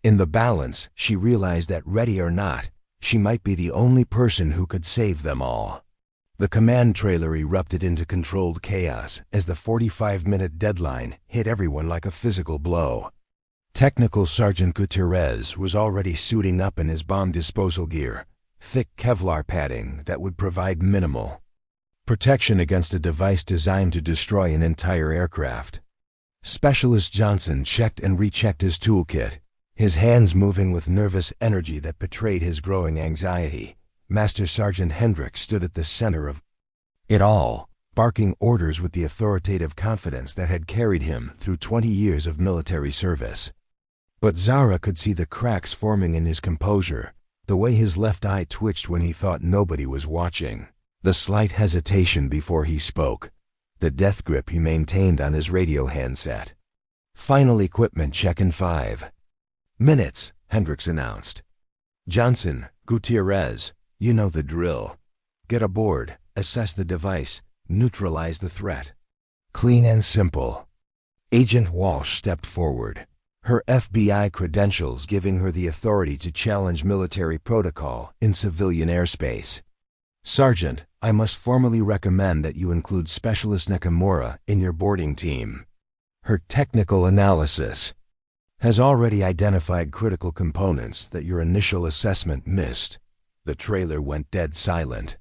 in the balance, she realized that, ready or not, she might be the only person who could save them all. The command trailer erupted into controlled chaos as the 45-minute deadline hit everyone like a physical blow. Technical Sergeant Gutierrez was already suiting up in his bomb disposal gear, thick Kevlar padding that would provide minimal protection against a device designed to destroy an entire aircraft. Specialist Johnson checked and rechecked his toolkit, his hands moving with nervous energy that betrayed his growing anxiety. Master Sergeant Hendricks stood at the center of it all, barking orders with the authoritative confidence that had carried him through 20 years of military service. But Zara could see the cracks forming in his composure, the way his left eye twitched when he thought nobody was watching, the slight hesitation before he spoke, the death grip he maintained on his radio handset. "Final equipment check in 5 minutes, Hendricks announced. "Johnson, Gutierrez, you know the drill. Get aboard, assess the device, neutralize the threat. Clean and simple." Agent Walsh stepped forward, her FBI credentials giving her the authority to challenge military protocol in civilian airspace. "Sergeant, I must formally recommend that you include Specialist Nakamura in your boarding team. Her technical analysis has already identified critical components that your initial assessment missed." The trailer went dead silent.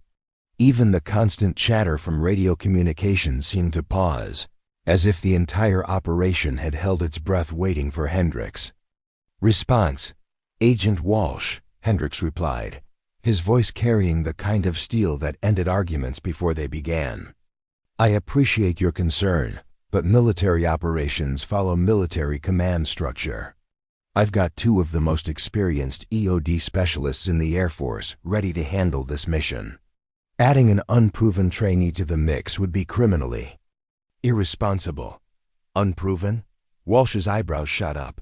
Even the constant chatter from radio communications seemed to pause, as if the entire operation had held its breath waiting for Hendricks. "Response, Agent Walsh," Hendricks replied, his voice carrying the kind of steel that ended arguments before they began. "I appreciate your concern, but military operations follow military command structure. I've got 2 of the most experienced EOD specialists in the Air Force ready to handle this mission. Adding an unproven trainee to the mix would be criminally irresponsible." "Unproven?" Walsh's eyebrows shot up.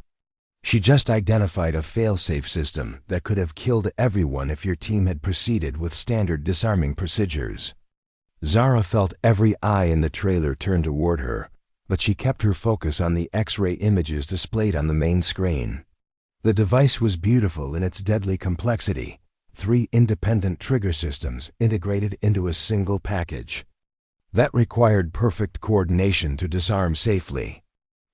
"She just identified a fail-safe system that could have killed everyone if your team had proceeded with standard disarming procedures." Zara felt every eye in the trailer turn toward her, but she kept her focus on the X-ray images displayed on the main screen. The device was beautiful in its deadly complexity, 3 independent trigger systems integrated into a single package. That required perfect coordination to disarm safely.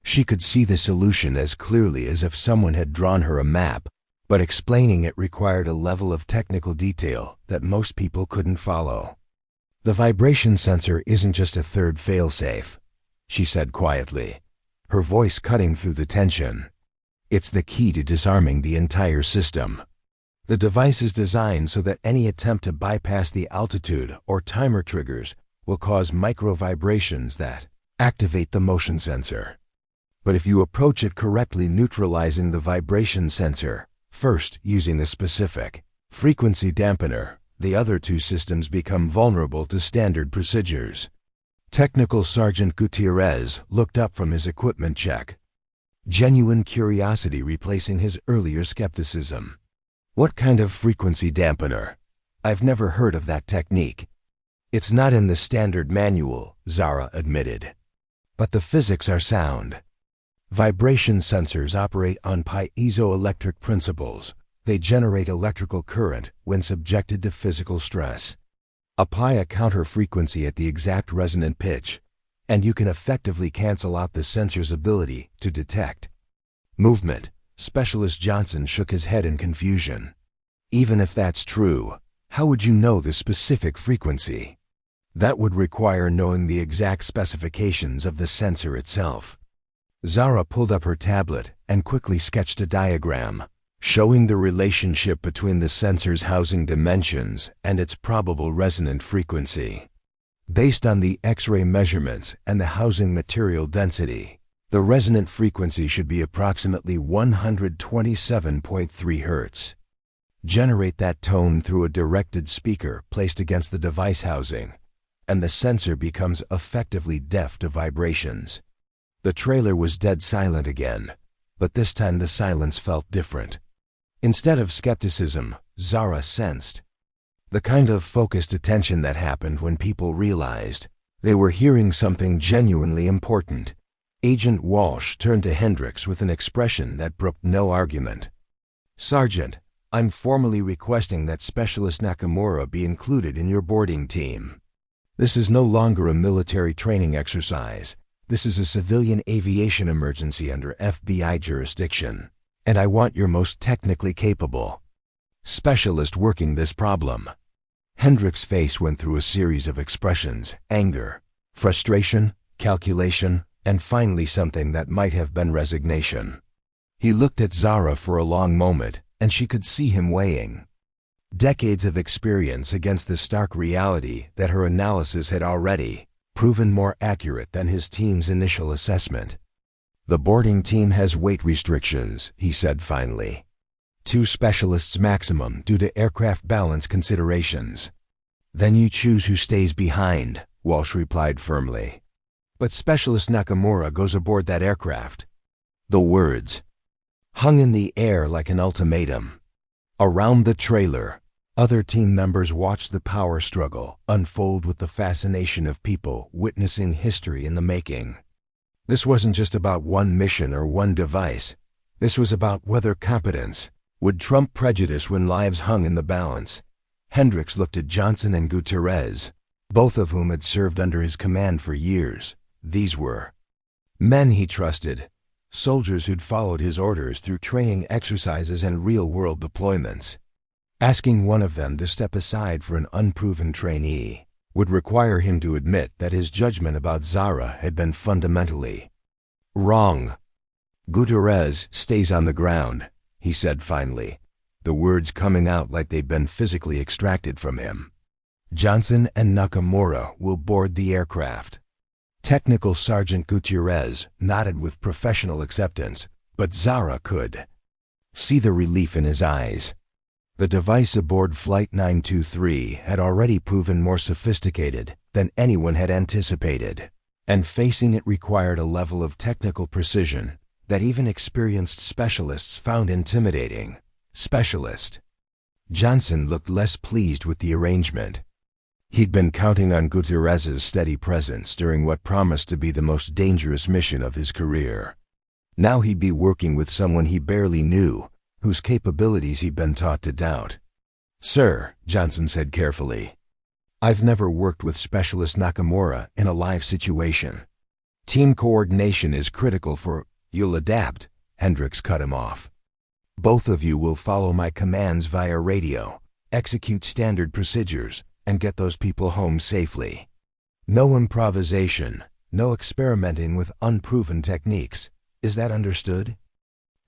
She could see the solution as clearly as if someone had drawn her a map, but explaining it required a level of technical detail that most people couldn't follow. "The vibration sensor isn't just a third failsafe," she said quietly, her voice cutting through the tension. "It's the key to disarming the entire system. The device is designed so that any attempt to bypass the altitude or timer triggers will cause micro vibrations that activate the motion sensor. But if you approach it correctly, neutralizing the vibration sensor, first using the specific frequency dampener, the other two systems become vulnerable to standard procedures. Technical Sergeant Gutierrez looked up from his equipment check, genuine curiosity replacing his earlier skepticism. What kind of frequency dampener? I've never heard of that technique. It's not in the standard manual, Zara admitted. But the physics are sound. Vibration sensors operate on piezoelectric principles. They generate electrical current when subjected to physical stress. Apply a counter frequency at the exact resonant pitch, and you can effectively cancel out the sensor's ability to detect movement. Specialist Johnson shook his head in confusion. Even if that's true, how would you know the specific frequency? That would require knowing the exact specifications of the sensor itself. Zara pulled up her tablet and quickly sketched a diagram, showing the relationship between the sensor's housing dimensions and its probable resonant frequency. Based on the X-ray measurements and the housing material density, the resonant frequency should be approximately 127.3 Hz. Generate that tone through a directed speaker placed against the device housing, and the sensor becomes effectively deaf to vibrations. The trailer was dead silent again, but this time the silence felt different. Instead of skepticism, Zara sensed the kind of focused attention that happened when people realized they were hearing something genuinely important. Agent Walsh turned to Hendricks with an expression that brooked no argument. "Sergeant, I'm formally requesting that Specialist Nakamura be included in your boarding team. This is no longer a military training exercise. This is a civilian aviation emergency under FBI jurisdiction, and I want your most technically capable specialist working this problem." Hendricks' face went through a series of expressions: anger, frustration, calculation, and finally something that might have been resignation. He looked at Zara for a long moment, and she could see him weighing decades of experience against the stark reality that her analysis had already proven more accurate than his team's initial assessment. "The boarding team has weight restrictions," he said finally. 2 specialists maximum due to aircraft balance considerations. "Then you choose who stays behind," Walsh replied firmly. "But Specialist Nakamura goes aboard that aircraft." The words hung in the air like an ultimatum. Around the trailer, other team members watched the power struggle unfold with the fascination of people witnessing history in the making. This wasn't just about one mission or one device. This was about whether competence would trump prejudice when lives hung in the balance. Hendricks looked at Johnson and Gutierrez, both of whom had served under his command for years. These were men he trusted, soldiers who'd followed his orders through training exercises and real-world deployments. Asking one of them to step aside for an unproven trainee would require him to admit that his judgment about Zara had been fundamentally wrong. "Gutierrez stays on the ground," he said finally, the words coming out like they'd been physically extracted from him. "Johnson and Nakamura will board the aircraft." Technical Sergeant Gutierrez nodded with professional acceptance, but Zara could see the relief in his eyes. The device aboard Flight 923 had already proven more sophisticated than anyone had anticipated, and facing it required a level of technical precision that even experienced specialists found intimidating. Specialist Johnson looked less pleased with the arrangement. He'd been counting on Gutierrez's steady presence during what promised to be the most dangerous mission of his career. Now he'd be working with someone he barely knew, whose capabilities he'd been taught to doubt. "Sir," Johnson said carefully, "I've never worked with Specialist Nakamura in a live situation. Team coordination is critical for—" "You'll adapt," Hendricks cut him off. "Both of you will follow my commands via radio, execute standard procedures, and get those people home safely. No improvisation, no experimenting with unproven techniques. Is that understood?"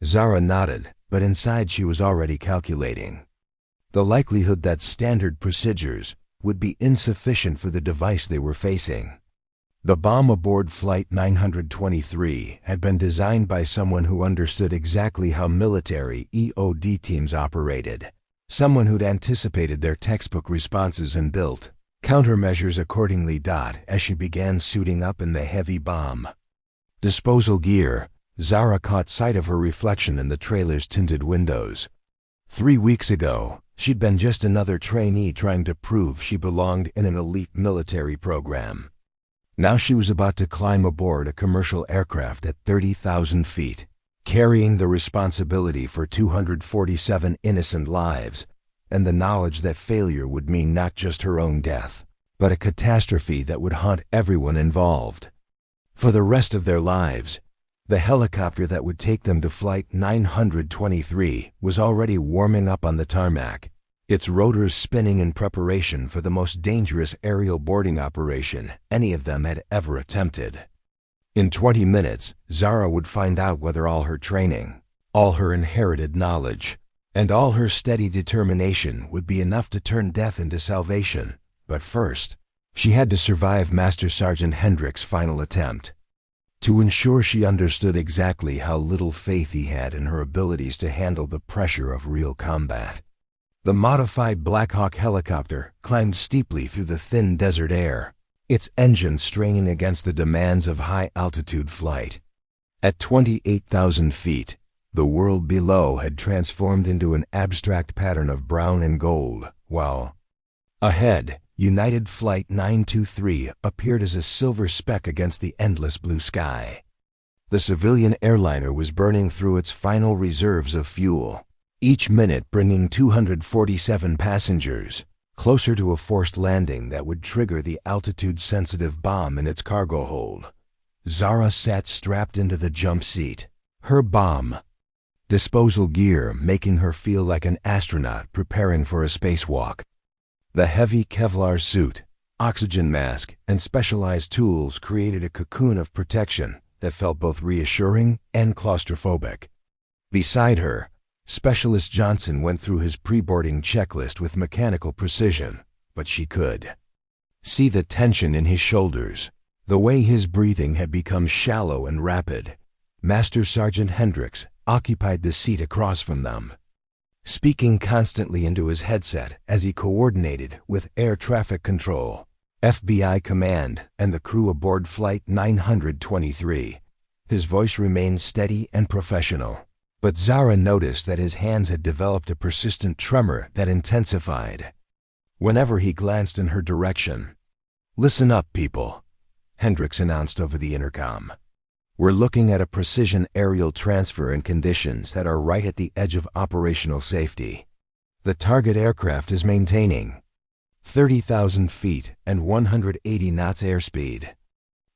Zara nodded, but inside she was already calculating the likelihood that standard procedures would be insufficient for the device they were facing. The bomb aboard Flight 923 had been designed by someone who understood exactly how military EOD teams operated, someone who'd anticipated their textbook responses and built countermeasures accordingly. As she began suiting up in the heavy bomb disposal gear, Zara caught sight of her reflection in the trailer's tinted windows. 3 weeks ago, she'd been just another trainee trying to prove she belonged in an elite military program. Now she was about to climb aboard a commercial aircraft at 30,000 feet, carrying the responsibility for 247 innocent lives, and the knowledge that failure would mean not just her own death, but a catastrophe that would haunt everyone involved. For the rest of their lives, the helicopter that would take them to Flight 923 was already warming up on the tarmac, its rotors spinning in preparation for the most dangerous aerial boarding operation any of them had ever attempted. In 20 minutes, Zara would find out whether all her training, all her inherited knowledge, and all her steady determination would be enough to turn death into salvation. But first, she had to survive Master Sergeant Hendricks' final attempt. To ensure she understood exactly how little faith he had in her abilities to handle the pressure of real combat. The modified Black Hawk helicopter climbed steeply through the thin desert air, its engine straining against the demands of high-altitude flight. At 28,000 feet, the world below had transformed into an abstract pattern of brown and gold, while ahead, United Flight 923 appeared as a silver speck against the endless blue sky. The civilian airliner was burning through its final reserves of fuel, each minute bringing 247 passengers closer to a forced landing that would trigger the altitude-sensitive bomb in its cargo hold. Zara sat strapped into the jump seat, her bomb disposal gear making her feel like an astronaut preparing for a spacewalk. The heavy Kevlar suit, oxygen mask, and specialized tools created a cocoon of protection that felt both reassuring and claustrophobic. Beside her, Specialist Johnson went through his pre-boarding checklist with mechanical precision, but she could see the tension in his shoulders, the way his breathing had become shallow and rapid. Master Sergeant Hendricks occupied the seat across from them, speaking constantly into his headset as he coordinated with air traffic control, FBI command, and the crew aboard Flight 923. His voice remained steady and professional. But Zara noticed that his hands had developed a persistent tremor that intensified whenever he glanced in her direction. "Listen up, people," Hendricks announced over the intercom. "We're looking at a precision aerial transfer in conditions that are right at the edge of operational safety. The target aircraft is maintaining 30,000 feet and 180 knots airspeed.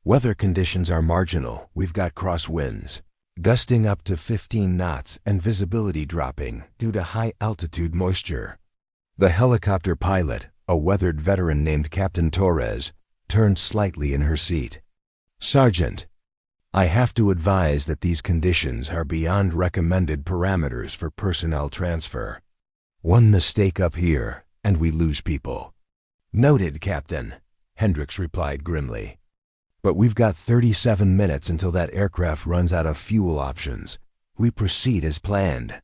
Weather conditions are marginal. We've got crosswinds, gusting up to 15 knots and visibility dropping due to high-altitude moisture." The helicopter pilot, a weathered veteran named Captain Torres, turned slightly in her seat. "Sergeant, I have to advise that these conditions are beyond recommended parameters for personnel transfer. One mistake up here, and we lose people." "Noted, Captain," Hendricks replied grimly. "But we've got 37 minutes until that aircraft runs out of fuel options. We proceed as planned."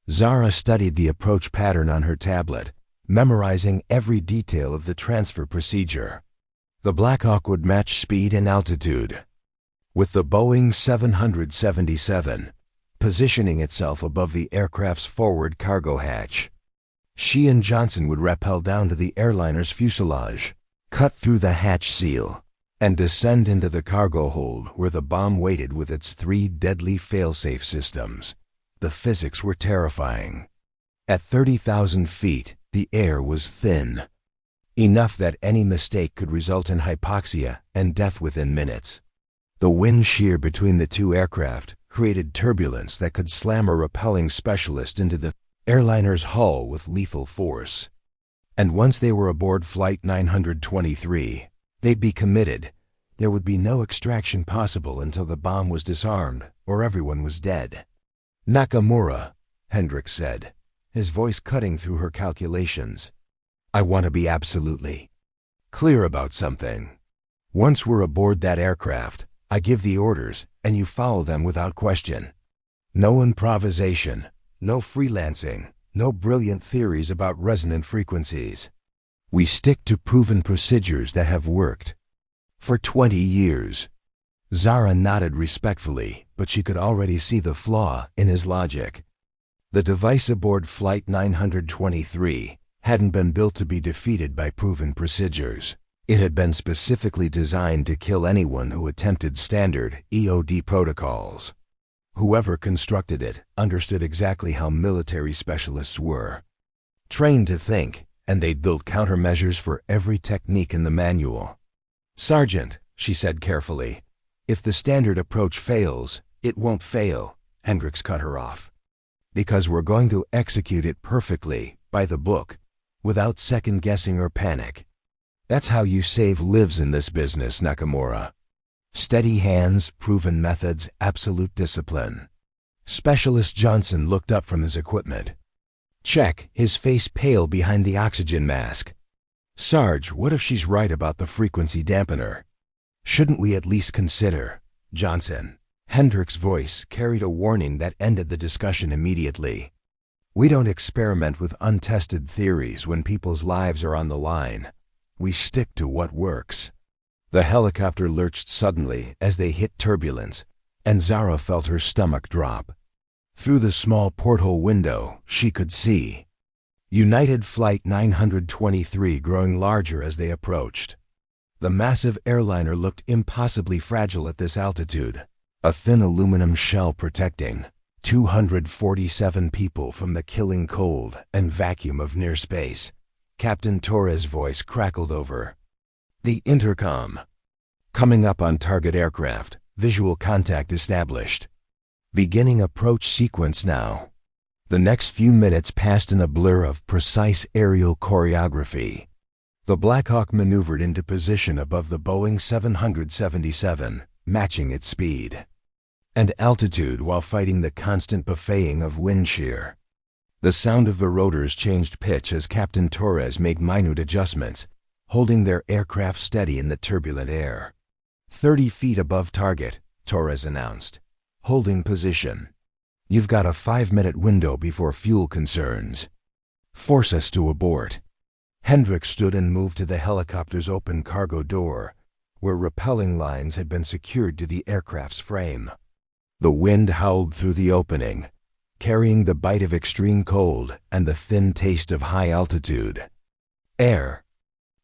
Zara studied the approach pattern on her tablet, memorizing every detail of the transfer procedure. The Black Hawk would match speed and altitude, with the Boeing 777 positioning itself above the aircraft's forward cargo hatch. She and Johnson would rappel down to the airliner's fuselage, cut through the hatch seal, and descend into the cargo hold where the bomb waited with its 3 deadly fail-safe systems. The physics were terrifying. At 30,000 feet, the air was thin, enough that any mistake could result in hypoxia and death within minutes. The wind shear between the two aircraft created turbulence that could slam a rappelling specialist into the airliner's hull with lethal force. And once they were aboard Flight 923, they'd be committed. There would be no extraction possible until the bomb was disarmed or everyone was dead. "Nakamura," Hendricks said, his voice cutting through her calculations, "I want to be absolutely clear about something. Once we're aboard that aircraft, I give the orders, and you follow them without question. No improvisation, no freelancing, no brilliant theories about resonant frequencies. We stick to proven procedures that have worked. For 20 years. Zara nodded respectfully, but she could already see the flaw in his logic. The device aboard Flight 923 hadn't been built to be defeated by proven procedures. It had been specifically designed to kill anyone who attempted standard EOD protocols. Whoever constructed it understood exactly how military specialists were. Trained to think, and they'd built countermeasures for every technique in the manual. "Sergeant," she said carefully, "if the standard approach fails, it won't fail," Hendricks cut her off. "Because we're going to execute it perfectly, by the book, without second-guessing or panic. That's how you save lives in this business, Nakamura. Steady hands, proven methods, absolute discipline." Specialist Johnson looked up from his equipment. Check, his face pale behind the oxygen mask. "Sarge, what if she's right about the frequency dampener? Shouldn't we at least consider?" "Johnson." Hendricks' voice carried a warning that ended the discussion immediately. "We don't experiment with untested theories when people's lives are on the line. We stick to what works." The helicopter lurched suddenly as they hit turbulence, and Zara felt her stomach drop. Through the small porthole window, she could see United Flight 923 growing larger as they approached. The massive airliner looked impossibly fragile at this altitude, a thin aluminum shell protecting 247 people from the killing cold and vacuum of near space. Captain Torres' voice crackled over the intercom. "Coming up on target aircraft, visual contact established. Beginning approach sequence now." The next few minutes passed in a blur of precise aerial choreography. The Black Hawk maneuvered into position above the Boeing 777, matching its speed and altitude while fighting the constant buffeting of wind shear. The sound of the rotors changed pitch as Captain Torres made minute adjustments, holding their aircraft steady in the turbulent air. 30 feet above target, Torres announced. "Holding position. You've got a 5-minute window before fuel concerns. Force us to abort." Hendricks stood and moved to the helicopter's open cargo door, where rappelling lines had been secured to the aircraft's frame. The wind howled through the opening, carrying the bite of extreme cold and the thin taste of high altitude. Air.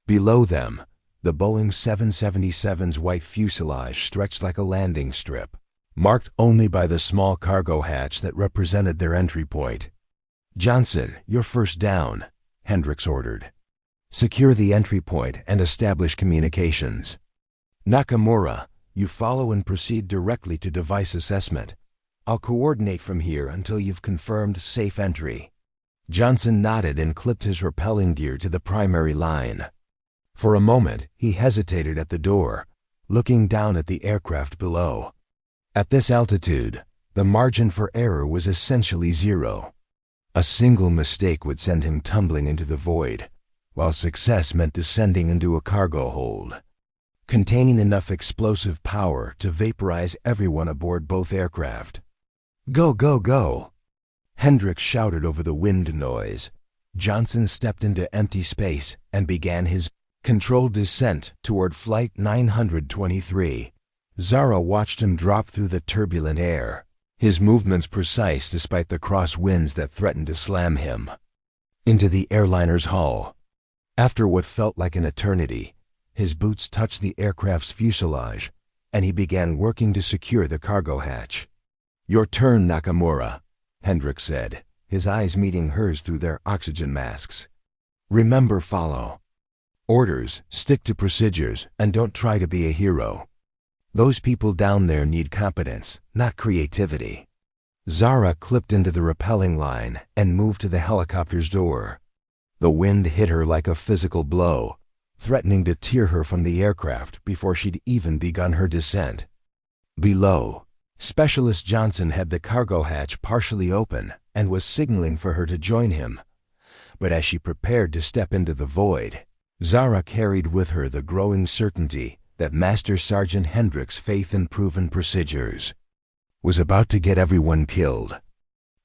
Below them, the Boeing 777's white fuselage stretched like a landing strip, marked only by the small cargo hatch that represented their entry point. "Johnson, you're first down," Hendricks ordered. "Secure the entry point and establish communications. Nakamura, you follow and proceed directly to device assessment. I'll coordinate from here until you've confirmed safe entry." Johnson nodded and clipped his rappelling gear to the primary line. For a moment, he hesitated at the door, looking down at the aircraft below. At this altitude, the margin for error was essentially zero. A single mistake would send him tumbling into the void, while success meant descending into a cargo hold, containing enough explosive power to vaporize everyone aboard both aircraft. "Go, go, go!" Hendricks shouted over the wind noise. Johnson stepped into empty space and began his controlled descent toward Flight 923. Zara watched him drop through the turbulent air, his movements precise despite the cross winds that threatened to slam him into the airliner's hull. After what felt like an eternity, his boots touched the aircraft's fuselage, and he began working to secure the cargo hatch. "Your turn, Nakamura," Hendricks said, his eyes meeting hers through their oxygen masks. "Remember, follow orders, stick to procedures, and don't try to be a hero. Those people down there need competence, not creativity." Zara clipped into the rappelling line and moved to the helicopter's door. The wind hit her like a physical blow, threatening to tear her from the aircraft before she'd even begun her descent. Below, Specialist Johnson had the cargo hatch partially open and was signaling for her to join him. But as she prepared to step into the void, Zara carried with her the growing certainty that Master Sergeant Hendricks' faith in proven procedures was about to get everyone killed.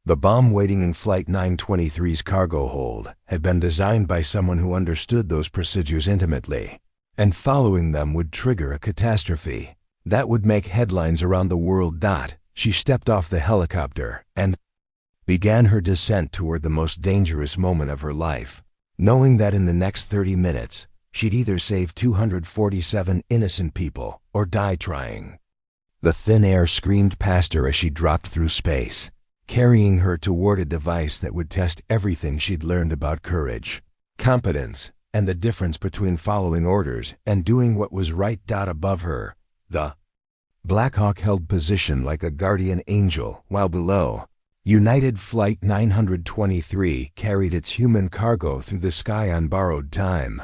The bomb waiting in Flight 923's cargo hold had been designed by someone who understood those procedures intimately, and following them would trigger a catastrophe that would make headlines around the world. She stepped off the helicopter and began her descent toward the most dangerous moment of her life, knowing that in the next 30 minutes, she'd either save 247 innocent people or die trying. The thin air screamed past her as she dropped through space, carrying her toward a device that would test everything she'd learned about courage, competence, and the difference between following orders and doing what was right. Above her, the Black Hawk held position like a guardian angel, while below, United Flight 923 carried its human cargo through the sky on borrowed time.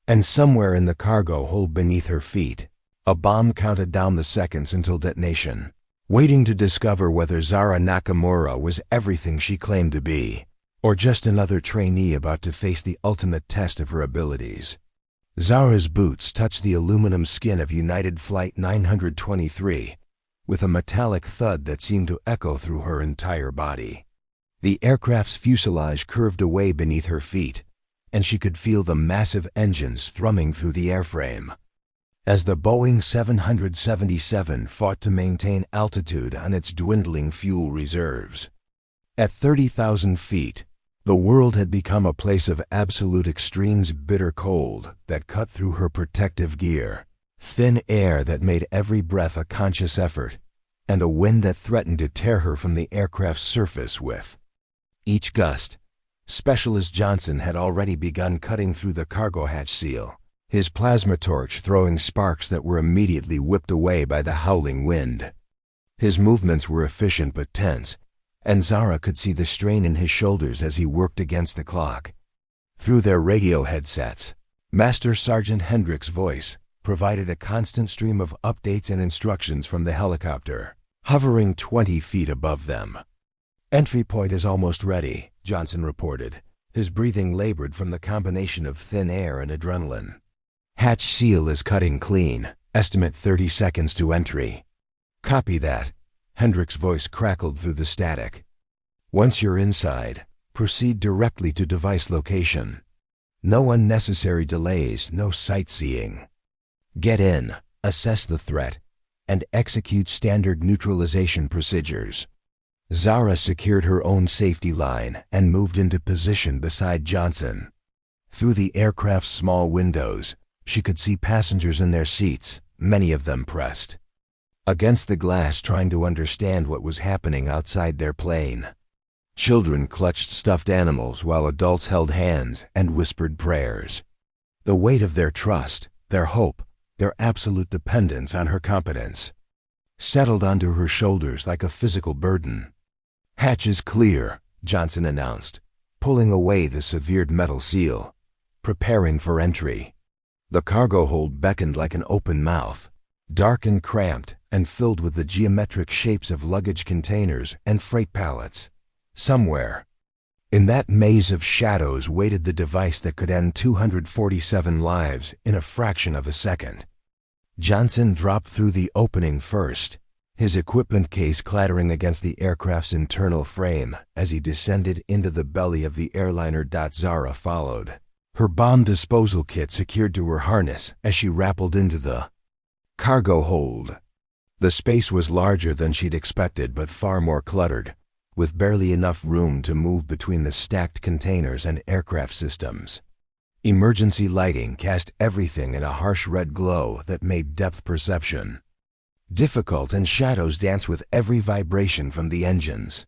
And somewhere in the cargo hold beneath her feet, a bomb counted down the seconds until detonation, waiting to discover whether Zara Nakamura was everything she claimed to be, or just another trainee about to face the ultimate test of her abilities. Zara's boots touched the aluminum skin of United Flight 923 with a metallic thud that seemed to echo through her entire body. The aircraft's fuselage curved away beneath her feet, and she could feel the massive engines thrumming through the airframe as the Boeing 777 fought to maintain altitude on its dwindling fuel reserves. At 30,000 feet, the world had become a place of absolute extremes, bitter cold that cut through her protective gear, thin air that made every breath a conscious effort, and a wind that threatened to tear her from the aircraft's surface with each gust. Specialist Johnson had already begun cutting through the cargo hatch seal, his plasma torch throwing sparks that were immediately whipped away by the howling wind. His movements were efficient but tense, and Zara could see the strain in his shoulders as he worked against the clock. Through their radio headsets, Master Sergeant Hendricks' voice provided a constant stream of updates and instructions from the helicopter, hovering 20 feet above them. "Entry point is almost ready," Johnson reported, his breathing labored from the combination of thin air and adrenaline. "Hatch seal is cutting clean. Estimate 30 seconds to entry." "Copy that." Hendricks' voice crackled through the static. "Once you're inside, proceed directly to device location. No unnecessary delays, no sightseeing. Get in, assess the threat, and execute standard neutralization procedures." Zara secured her own safety line and moved into position beside Johnson. Through the aircraft's small windows, she could see passengers in their seats, many of them pressed against the glass trying to understand what was happening outside their plane. Children clutched stuffed animals while adults held hands and whispered prayers. The weight of their trust, their hope, their absolute dependence on her competence settled onto her shoulders like a physical burden. "Hatch is clear," Johnson announced, pulling away the severed metal seal, preparing for entry. The cargo hold beckoned like an open mouth, dark and cramped and filled with the geometric shapes of luggage containers and freight pallets. Somewhere in that maze of shadows waited the device that could end 247 lives in a fraction of a second. Johnson dropped through the opening first, his equipment case clattering against the aircraft's internal frame as he descended into the belly of the airliner. Zara followed, her bomb disposal kit secured to her harness as she rappelled into the cargo hold. The space was larger than she'd expected but far more cluttered, with barely enough room to move between the stacked containers and aircraft systems. Emergency lighting cast everything in a harsh red glow that made depth perception difficult, and shadows danced with every vibration from the engines.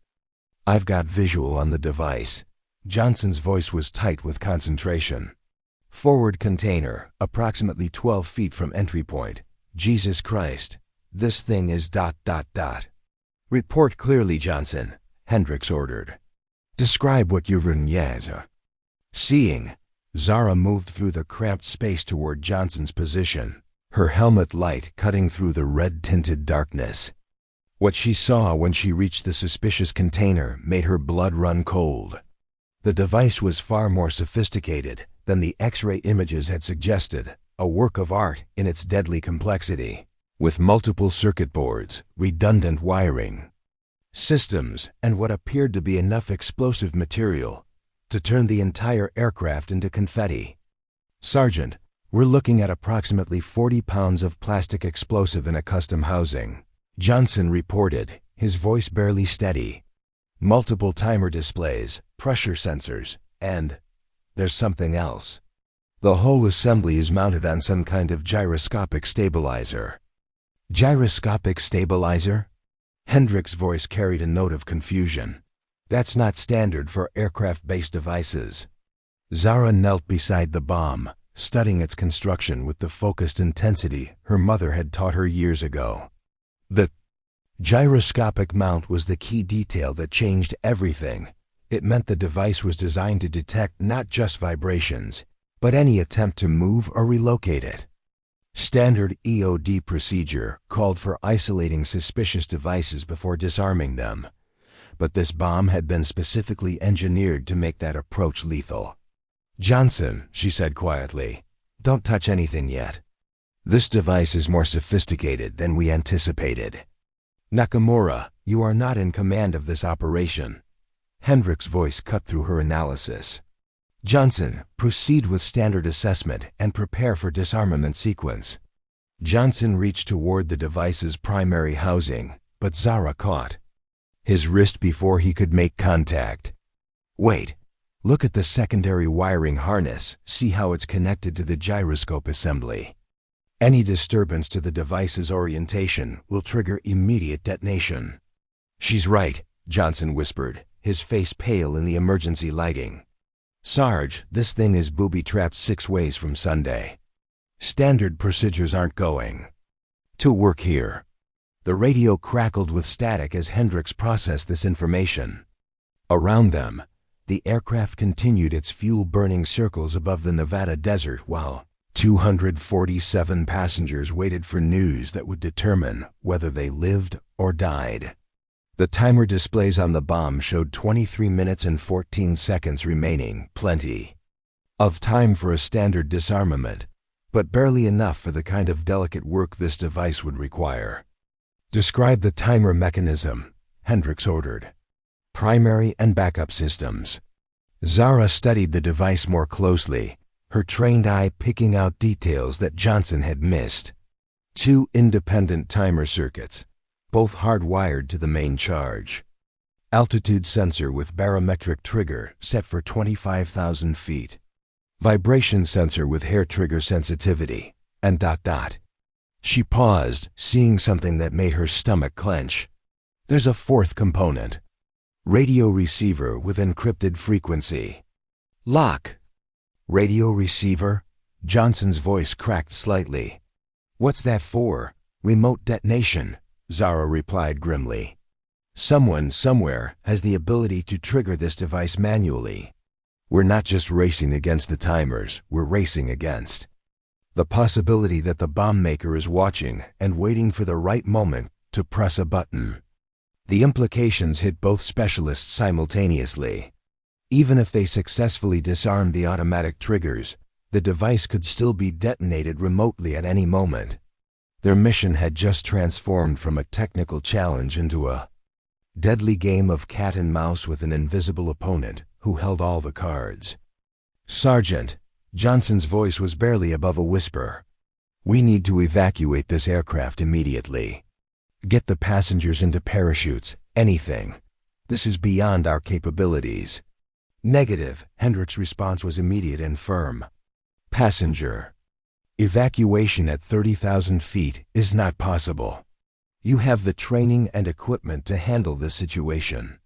"I've got visual on the device." Johnson's voice was tight with concentration. "Forward container, approximately 12 feet from entry point. Jesus Christ, this thing is ... "Report clearly, Johnson," Hendricks ordered. "Describe what you've seeing." Zara moved through the cramped space toward Johnson's position, her helmet light cutting through the red-tinted darkness. What she saw when she reached the suspicious container made her blood run cold. The device was far more sophisticated than the X-ray images had suggested, a work of art in its deadly complexity, with multiple circuit boards, redundant wiring, systems, and what appeared to be enough explosive material to turn the entire aircraft into confetti. "Sergeant, we're looking at approximately 40 pounds of plastic explosive in a custom housing," Johnson reported, his voice barely steady. "Multiple timer displays, pressure sensors, and there's something else. The whole assembly is mounted on some kind of gyroscopic stabilizer." "Gyroscopic stabilizer?" Hendrick's voice carried a note of confusion. "That's not standard for aircraft-based devices." Zara knelt beside the bomb, studying its construction with the focused intensity her mother had taught her years ago. The gyroscopic mount was the key detail that changed everything. It meant the device was designed to detect not just vibrations, but any attempt to move or relocate it. Standard EOD procedure called for isolating suspicious devices before disarming them, but this bomb had been specifically engineered to make that approach lethal. "Johnson," she said quietly, "don't touch anything yet. This device is more sophisticated than we anticipated." "Nakamura, you are not in command of this operation." Hendrick's voice cut through her analysis. "Johnson, proceed with standard assessment and prepare for disarmament sequence." Johnson reached toward the device's primary housing, but Zara caught his wrist before he could make contact. "Wait, look at the secondary wiring harness, see how it's connected to the gyroscope assembly. Any disturbance to the device's orientation will trigger immediate detonation." "She's right," Johnson whispered, his face pale in the emergency lighting. "Sarge, this thing is booby-trapped 6 ways from Sunday. Standard procedures aren't going to work here." The radio crackled with static as Hendricks processed this information. Around them, the aircraft continued its fuel-burning circles above the Nevada desert while 247 passengers waited for news that would determine whether they lived or died. The timer displays on the bomb showed 23 minutes and 14 seconds remaining, plenty of time for a standard disarmament, but barely enough for the kind of delicate work this device would require. "Describe the timer mechanism," Hendricks ordered. "Primary and backup systems." Zara studied the device more closely, her trained eye picking out details that Johnson had missed. 2 independent timer circuits, both hardwired to the main charge. Altitude sensor with barometric trigger set for 25,000 feet. Vibration sensor with hair trigger sensitivity, and ... She paused, seeing something that made her stomach clench. "There's a 4th component. Radio receiver with encrypted frequency." "Lock." "Radio receiver?" Johnson's voice cracked slightly. "What's that for?" "Remote detonation," Zara replied grimly. "Someone, somewhere, has the ability to trigger this device manually. We're not just racing against the timers, we're racing against the possibility that the bomb maker is watching and waiting for the right moment to press a button." The implications hit both specialists simultaneously. Even if they successfully disarmed the automatic triggers, the device could still be detonated remotely at any moment. Their mission had just transformed from a technical challenge into a deadly game of cat and mouse with an invisible opponent who held all the cards. "Sergeant," Johnson's voice was barely above a whisper, "we need to evacuate this aircraft immediately. Get the passengers into parachutes, anything. This is beyond our capabilities." "Negative," Hendrick's response was immediate and firm. "Passenger evacuation at 30,000 feet is not possible. You have the training and equipment to handle this situation.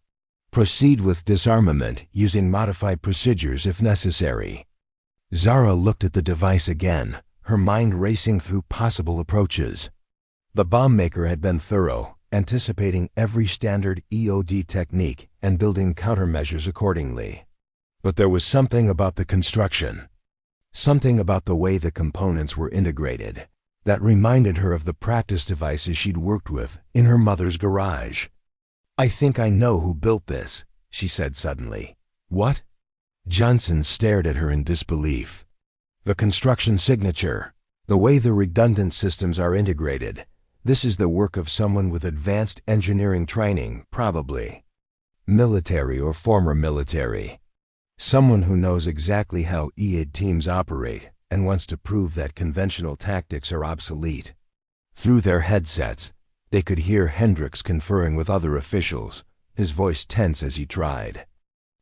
Proceed with disarmament using modified procedures if necessary." Zara looked at the device again, her mind racing through possible approaches. The bomb maker had been thorough, anticipating every standard EOD technique and building countermeasures accordingly. But there was something about the construction, something about the way the components were integrated, that reminded her of the practice devices she'd worked with in her mother's garage. "I think I know who built this," she said suddenly. "What?" Johnson stared at her in disbelief. "The construction signature," The way the redundant systems are integrated, this is the work of someone with advanced engineering training, probably. Military or former military. Someone who knows exactly how EID teams operate and wants to prove that conventional tactics are obsolete. Through their headsets, they could hear Hendricks conferring with other officials, his voice tense as he tried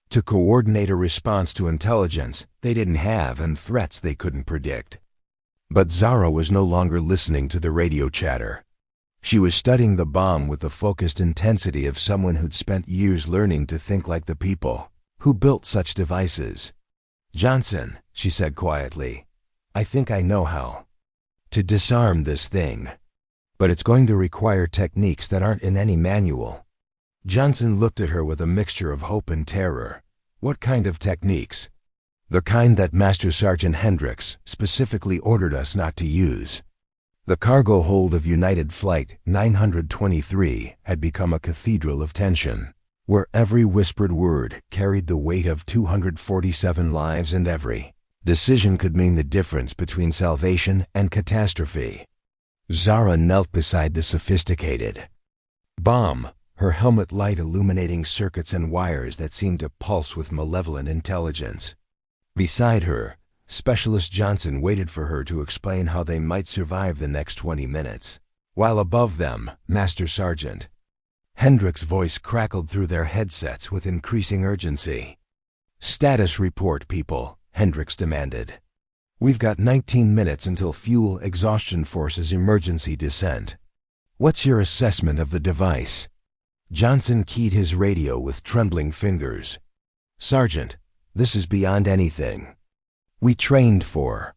to coordinate a response to intelligence they didn't have and threats they couldn't predict. But Zara was no longer listening to the radio chatter. She was studying the bomb with the focused intensity of someone who'd spent years learning to think like the people who built such devices. "Johnson," she said quietly, "I think I know how to disarm this thing. But it's going to require techniques that aren't in any manual." Johnson looked at her with a mixture of hope and terror. "What kind of techniques?" "The kind that Master Sergeant Hendricks specifically ordered us not to use." The cargo hold of United Flight 923 had become a cathedral of tension, where every whispered word carried the weight of 247 lives and every decision could mean the difference between salvation and catastrophe. Zara knelt beside the sophisticated bomb, her helmet light illuminating circuits and wires that seemed to pulse with malevolent intelligence. Beside her, Specialist Johnson waited for her to explain how they might survive the next 20 minutes, while above them, Master Sergeant Hendricks' voice crackled through their headsets with increasing urgency. "Status report, people," Hendricks demanded. "We've got 19 minutes until fuel exhaustion forces emergency descent. What's your assessment of the device?" Johnson keyed his radio with trembling fingers. "Sergeant, this is beyond anything we trained for.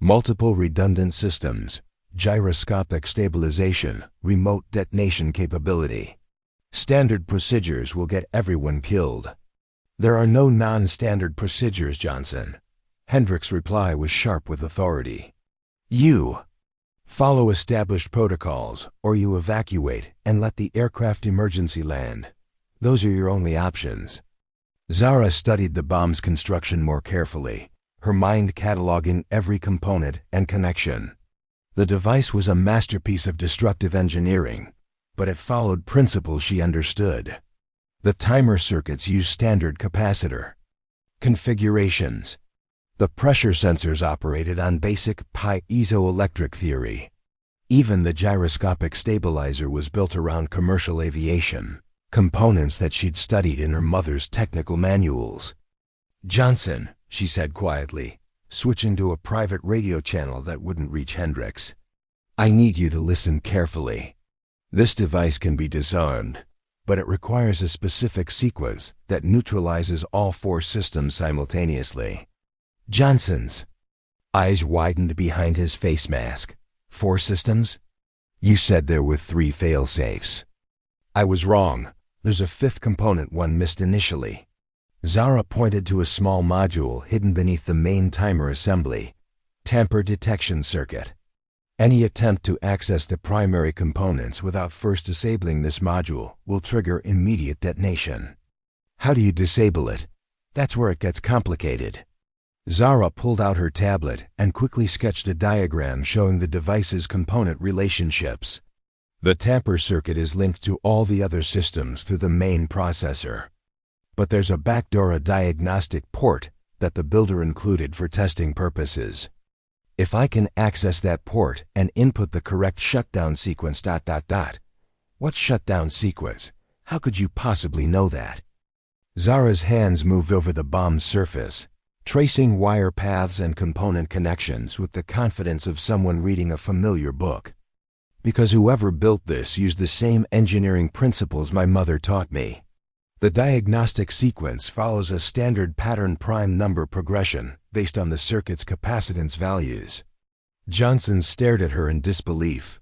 Multiple redundant systems, gyroscopic stabilization, remote detonation capability. Standard procedures will get everyone killed." "There are no non-standard procedures, Johnson." Hendricks' reply was sharp with authority. "You follow established protocols, or you evacuate and let the aircraft emergency land. Those are your only options." Zara studied the bomb's construction more carefully, her mind cataloging every component and connection. The device was a masterpiece of destructive engineering, but it followed principles she understood. The timer circuits used standard capacitor configurations. The pressure sensors operated on basic piezoelectric theory. Even the gyroscopic stabilizer was built around commercial aviation, components that she'd studied in her mother's technical manuals. "Johnson," she said quietly, switching to a private radio channel that wouldn't reach Hendricks, "I need you to listen carefully. This device can be disarmed, but it requires a specific sequence that neutralizes all 4 systems simultaneously." Johnson's eyes widened behind his face mask. "4 systems? You said there were 3 fail-safes." "I was wrong. There's a 5th component one missed initially." Zara pointed to a small module hidden beneath the main timer assembly. "Tamper detection circuit. Any attempt to access the primary components without first disabling this module will trigger immediate detonation." "How do you disable it?" "That's where it gets complicated." Zara pulled out her tablet and quickly sketched a diagram showing the device's component relationships. The tamper circuit is linked to all the other systems through the main processor. But there's a backdoor, a diagnostic port that the builder included for testing purposes. If I can access that port and input the correct shutdown sequence ... What shutdown sequence? How could you possibly know that? Zara's hands moved over the bomb's surface, tracing wire paths and component connections with the confidence of someone reading a familiar book. "Because whoever built this used the same engineering principles my mother taught me. The diagnostic sequence follows a standard pattern prime number progression based on the circuit's capacitance values." Johnson stared at her in disbelief.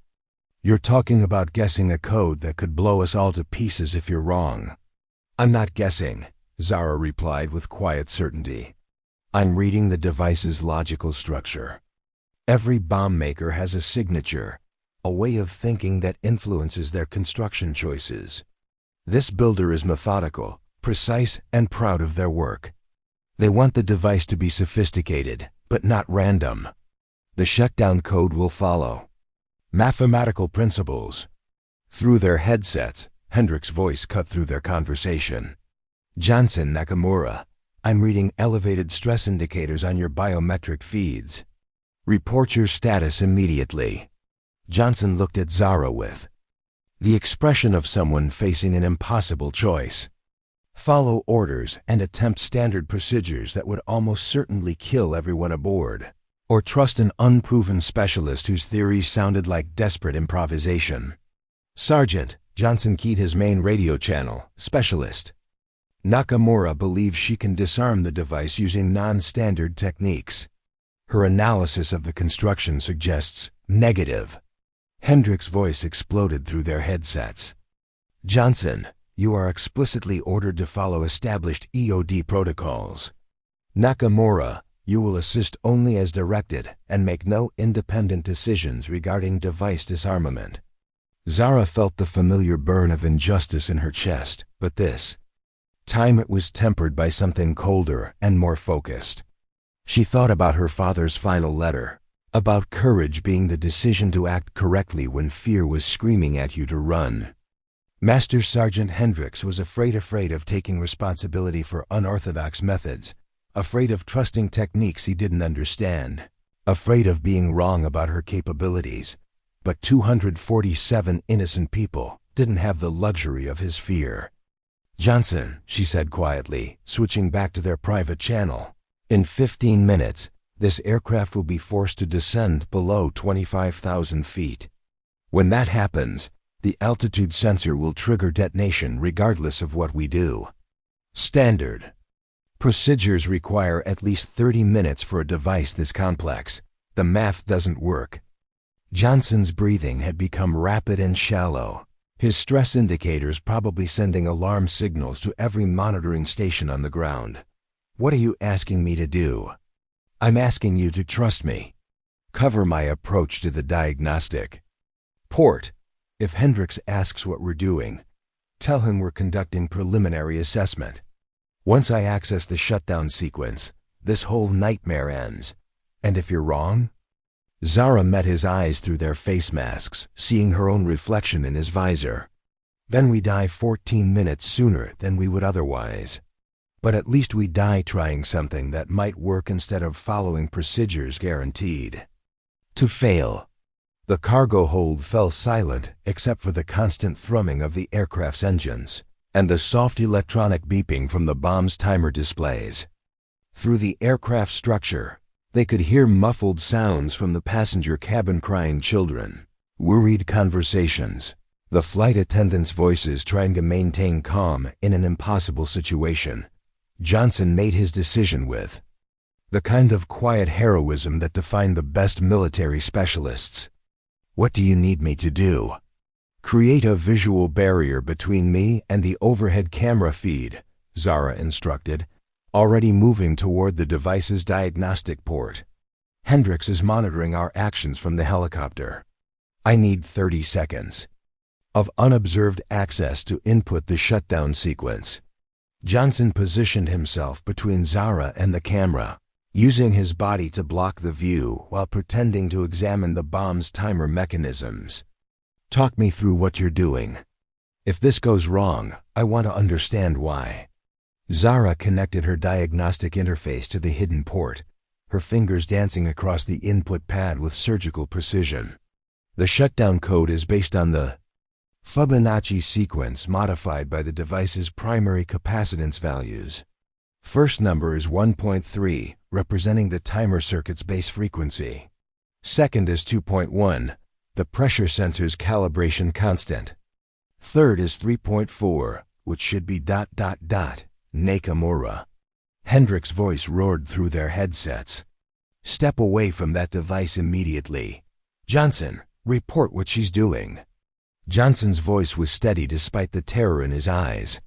"You're talking about guessing a code that could blow us all to pieces if you're wrong." "I'm not guessing," Zara replied with quiet certainty. "I'm reading the device's logical structure. Every bomb maker has a signature, a way of thinking that influences their construction choices. This builder is methodical, precise, and proud of their work. They want the device to be sophisticated, but not random. The shutdown code will follow. Mathematical principles. Through their headsets, Hendricks' voice cut through their conversation. Johnson Nakamura, I'm reading elevated stress indicators on your biometric feeds. Report your status immediately. Johnson looked at Zara with the expression of someone facing an impossible choice. Follow orders and attempt standard procedures that would almost certainly kill everyone aboard, or trust an unproven specialist whose theories sounded like desperate improvisation. Sergeant, Johnson keyed his main radio channel, specialist. Nakamura believes she can disarm the device using non-standard techniques. Her analysis of the construction suggests negative. Hendricks' voice exploded through their headsets. Johnson, you are explicitly ordered to follow established EOD protocols. Nakamura, you will assist only as directed and make no independent decisions regarding device disarmament. Zara felt the familiar burn of injustice in her chest, but this time it was tempered by something colder and more focused. She thought about her father's final letter, about courage being the decision to act correctly when fear was screaming at you to run. Master Sergeant Hendricks was afraid of taking responsibility for unorthodox methods, afraid of trusting techniques he didn't understand, afraid of being wrong about her capabilities. But 247 innocent people didn't have the luxury of his fear. Johnson, she said quietly, switching back to their private channel. In 15 minutes, this aircraft will be forced to descend below 25,000 feet. When that happens, the altitude sensor will trigger detonation regardless of what we do. Standard procedures require at least 30 minutes for a device this complex. The math doesn't work. Johnson's breathing had become rapid and shallow, his stress indicators probably sending alarm signals to every monitoring station on the ground. What are you asking me to do? I'm asking you to trust me. Cover my approach to the diagnostic. Port. If Hendricks asks what we're doing, tell him we're conducting preliminary assessment. Once I access the shutdown sequence, this whole nightmare ends. And if you're wrong? Zara met his eyes through their face masks, seeing her own reflection in his visor. Then we die 14 minutes sooner than we would otherwise. But at least we die trying something that might work instead of following procedures guaranteed to fail. The cargo hold fell silent except for the constant thrumming of the aircraft's engines and the soft electronic beeping from the bomb's timer displays. Through the aircraft structure, they could hear muffled sounds from the passenger cabin, crying children, worried conversations, the flight attendants' voices trying to maintain calm in an impossible situation. Johnson made his decision with the kind of quiet heroism that defined the best military specialists. What do you need me to do? Create a visual barrier between me and the overhead camera feed, Zara instructed, already moving toward the device's diagnostic port. Hendricks is monitoring our actions from the helicopter. I need 30 seconds of unobserved access to input the shutdown sequence. Johnson positioned himself between Zara and the camera, using his body to block the view while pretending to examine the bomb's timer mechanisms. Talk me through what you're doing. If this goes wrong, I want to understand why. Zara connected her diagnostic interface to the hidden port, her fingers dancing across the input pad with surgical precision. The shutdown code is based on the Fibonacci sequence modified by the device's primary capacitance values. First number is 1.3, representing the timer circuit's base frequency. Second is 2.1, the pressure sensor's calibration constant. Third is 3.4, which should be ... Nakamura. Hendricks' voice roared through their headsets. Step away from that device immediately. Johnson, report what she's doing. Johnson's voice was steady despite the terror in his eyes.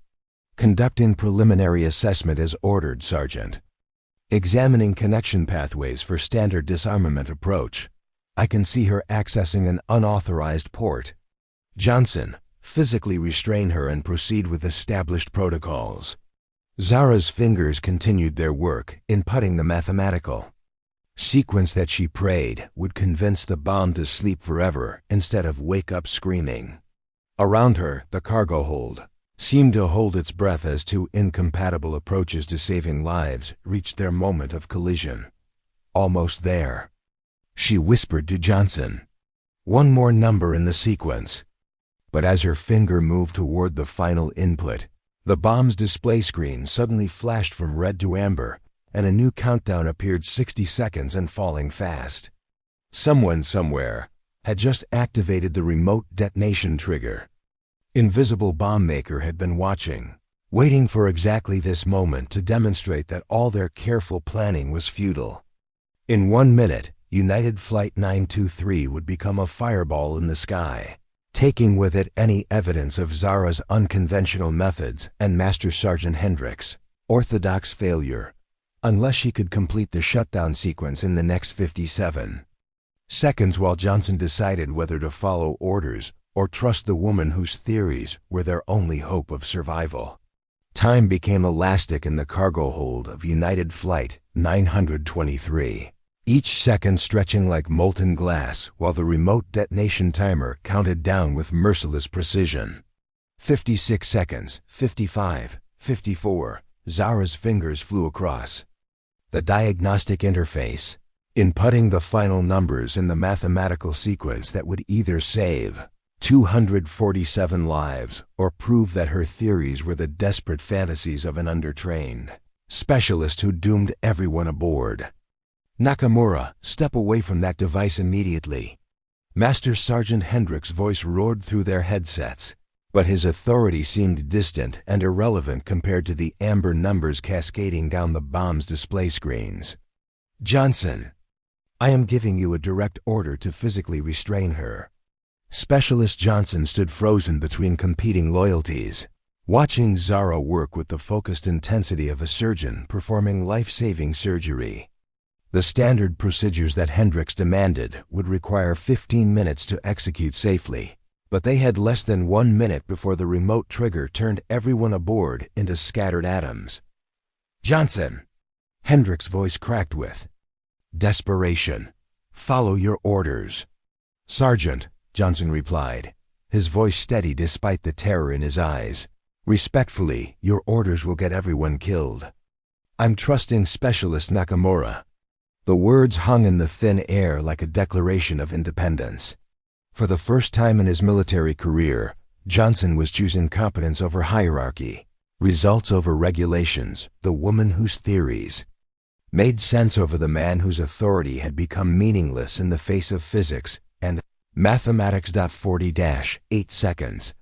Conducting preliminary assessment as ordered, Sergeant. Examining connection pathways for standard disarmament approach. I can see her accessing an unauthorized port. Johnson, physically restrain her and proceed with established protocols. Zara's fingers continued their work, inputting the mathematical sequence that she prayed would convince the bomb to sleep forever instead of wake up screaming. Around her, the cargo hold seemed to hold its breath as two incompatible approaches to saving lives reached their moment of collision. Almost there. She whispered to Johnson, "One more number in the sequence." But as her finger moved toward the final input, the bomb's display screen suddenly flashed from red to amber, and a new countdown appeared 60 seconds and falling fast. Someone somewhere had just activated the remote detonation trigger. Invisible bomb maker had been watching, waiting for exactly this moment to demonstrate that all their careful planning was futile. In 1 minute, United Flight 923 would become a fireball in the sky, taking with it any evidence of Zara's unconventional methods and Master Sergeant Hendricks' orthodox failure, unless she could complete the shutdown sequence in the next 57 seconds while Johnson decided whether to follow orders or trust the woman whose theories were their only hope of survival. Time became elastic in the cargo hold of United Flight 923, each second stretching like molten glass while the remote detonation timer counted down with merciless precision. 56 seconds, 55, 54, Zara's fingers flew across the diagnostic interface, inputting the final numbers in the mathematical sequence that would either save 247 lives or prove that her theories were the desperate fantasies of an undertrained specialist who doomed everyone aboard. "Nakamura, step away from that device immediately." Master Sergeant Hendricks' voice roared through their headsets, but his authority seemed distant and irrelevant compared to the amber numbers cascading down the bomb's display screens. "Johnson, I am giving you a direct order to physically restrain her." Specialist Johnson stood frozen between competing loyalties, watching Zara work with the focused intensity of a surgeon performing life-saving surgery. The standard procedures that Hendricks demanded would require 15 minutes to execute safely, but they had less than 1 minute before the remote trigger turned everyone aboard into scattered atoms. "Johnson," Hendricks' voice cracked with desperation, "follow your orders." "Sergeant," Johnson replied, his voice steady despite the terror in his eyes, "respectfully, your orders will get everyone killed. I'm trusting Specialist Nakamura." The words hung in the thin air like a declaration of independence. For the first time in his military career, Johnson was choosing competence over hierarchy, results over regulations, the woman whose theories made sense over the man whose authority had become meaningless in the face of physics and mathematics. 40-8 seconds.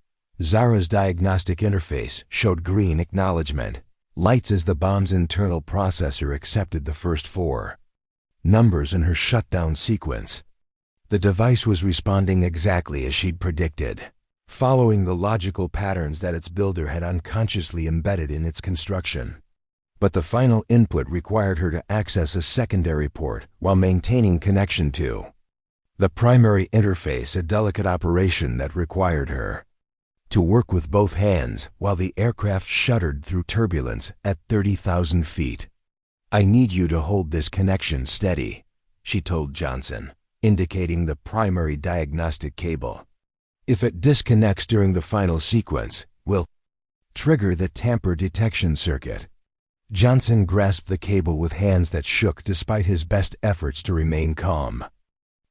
Zara's diagnostic interface showed green acknowledgement, lights as the bomb's internal processor accepted the first 4 numbers in her shutdown sequence. The device was responding exactly as she'd predicted, following the logical patterns that its builder had unconsciously embedded in its construction. But the final input required her to access a secondary port while maintaining connection to the primary interface, a delicate operation that required her to work with both hands while the aircraft shuddered through turbulence at 30,000 feet. "I need you to hold this connection steady," she told Johnson, indicating the primary diagnostic cable. "If it disconnects during the final sequence, we'll trigger the tamper detection circuit." Johnson grasped the cable with hands that shook despite his best efforts to remain calm.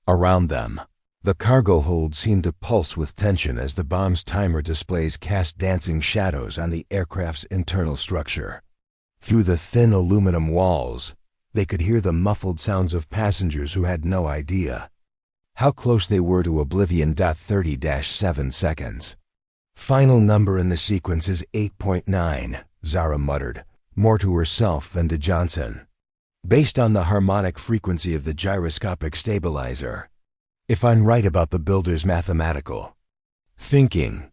Around them, the cargo hold seemed to pulse with tension as the bomb's timer displays cast dancing shadows on the aircraft's internal structure. Through the thin aluminum walls, they could hear the muffled sounds of passengers who had no idea how close they were to oblivion. 30-7 seconds. "Final number in the sequence is 8.9, Zara muttered, more to herself than to Johnson. "Based on the harmonic frequency of the gyroscopic stabilizer. If I'm right about the builder's mathematical thinking."